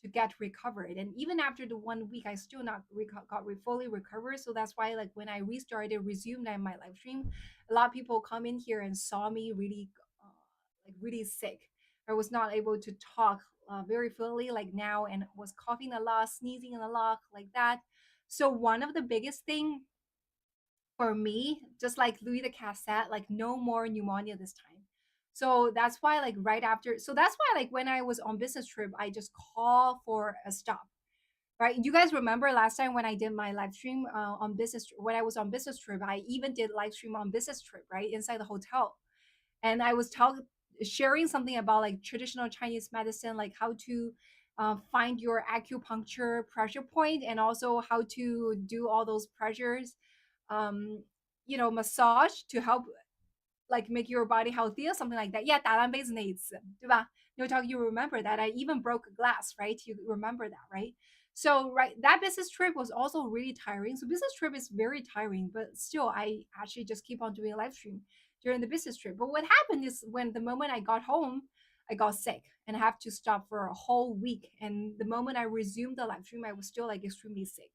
to get recovered. And even after the 1 week, I still not got fully recovered. So that's why like when I restarted, resumed my live stream, a lot of people come in here and saw me really like really sick. I was not able to talk very fluently like now and was coughing a lot, sneezing a lot like that. So one of the biggest thing for me, just like Louis the Cat said, like no more pneumonia this time. So that's why, like right after, so that's why, like when I was on business trip, I just call for a stop. Right? You guys remember last time when I did my live stream on business when I was on business trip, I even did live stream on business trip, right, inside the hotel, and I was sharing something about like traditional Chinese medicine, like how to find your acupuncture pressure point, and also how to do all those pressures um massage to help like make your body healthy or something like that. Yeah, 打烂杯子那一次，对吧？You talk, you remember that I even broke a glass, right? You remember that, right? So right, that business trip was also really tiring. So business trip is very tiring, but still I actually just keep on doing a live stream during the business trip. But what happened is when the moment I got home, I got sick and I have to stop for a whole week. And the moment I resumed the live stream, I was still like extremely sick.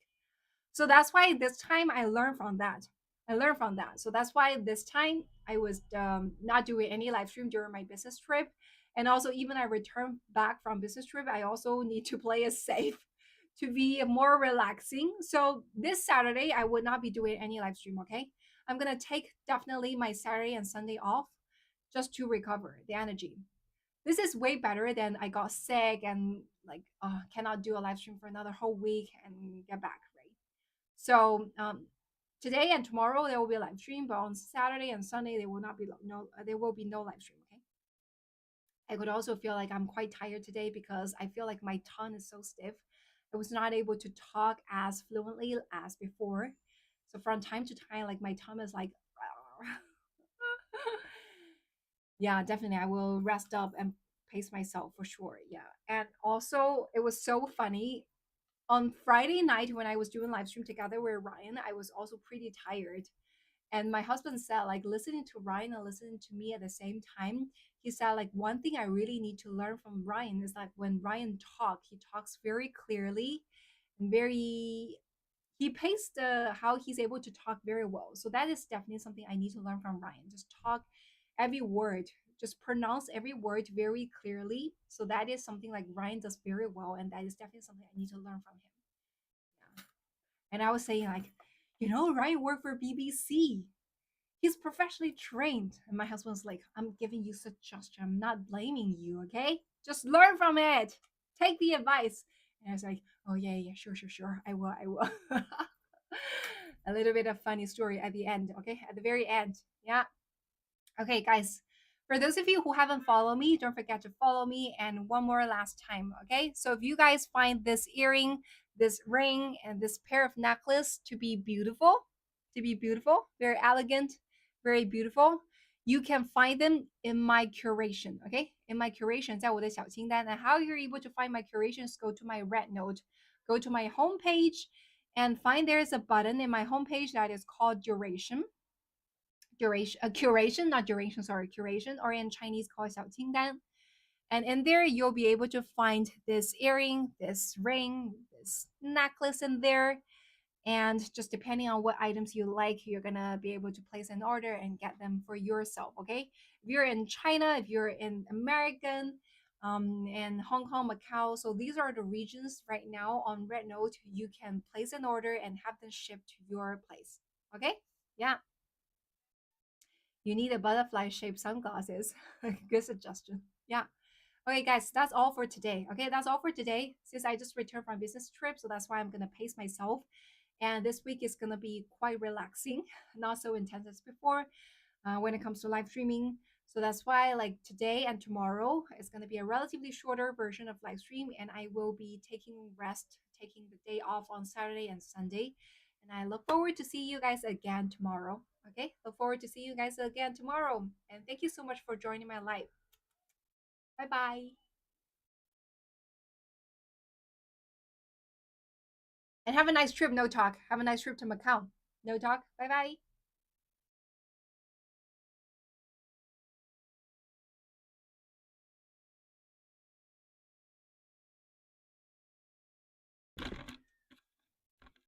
So that's why this time I learned from that. I learned from that. So that's why this time I was not doing any live stream during my business trip. And also, even I returned back from business trip, I also need to play it safe to be more relaxing. So this Saturday, I would not be doing any live stream. Okay, I'm gonna take definitely my Saturday and Sunday off just to recover the energy. This is way better than I got sick and like cannot do a live stream for another whole week and get back, right? So Today and tomorrow there will be a live stream, but on Saturday and Sunday there will not be no there will be no live stream. Okay. I could also feel like I'm quite tired today because I feel like my tongue is so stiff. I was not able to talk as fluently as before. So from time to time, like my tongue is like, yeah, definitely. I will rest up and pace myself for sure. Yeah. And also, it was so funny. On Friday night, when I was doing live stream together with Ryan, I was also pretty tired. And my husband said, like, listening to Ryan and listening to me at the same time, he said, like, one thing I really need to learn from Ryan is like when Ryan talks, he talks very clearly and very he paced how he's able to talk very well. So that is definitely something I need to learn from Ryan. Just talk every word, just pronounce every word very clearly. So that is something like Ryan does very well, and that is definitely something I need to learn from him. Yeah. And I was saying like, Ryan worked for BBC. He's professionally trained. And my husband's like, I'm giving you suggestion. I'm not blaming you, okay? Just learn from it. Take the advice. And I was like, oh yeah, yeah, sure, sure, sure. I will. A little bit of funny story at the end, okay? At the very end. Yeah. Okay, guys. For those of you who haven't followed me, don't forget to follow me. And one more last time, okay? So if you guys find this earring, this ring, and this pair of necklace to be beautiful, very elegant, very beautiful, you can find them in my curation, okay? In my curation, 在我的小清单. And how you're able to find my curations, go to my red note, go to my homepage, and find there's a button in my homepage that is called curation, not duration, sorry, curation, or in Chinese called 小清单. And in there, you'll be able to find this earring, this ring, this necklace in there. And just depending on what items you like, you're gonna be able to place an order and get them for yourself. Okay. If you're in China, if you're in American, in Hong Kong, Macau, so these are the regions right now on Red Note. You can place an order and have them shipped to your place. Okay. Yeah. You need a butterfly shaped sunglasses. Good suggestion. Yeah. Okay, guys, that's all for today. Okay, that's all for today. Since I just returned from business trip, so that's why I'm gonna pace myself. And this week is gonna be quite relaxing, not so intense as before when it comes to live streaming. So that's why, like today and tomorrow, is gonna be a relatively shorter version of live stream, and I will be taking rest, taking the day off on Saturday and Sunday. And I look forward to see you guys again tomorrow. Okay, look forward to see you guys again tomorrow. And thank you so much for joining my live. Bye bye. And have a nice trip, no talk. Have a nice trip to Macau. No talk. Bye bye.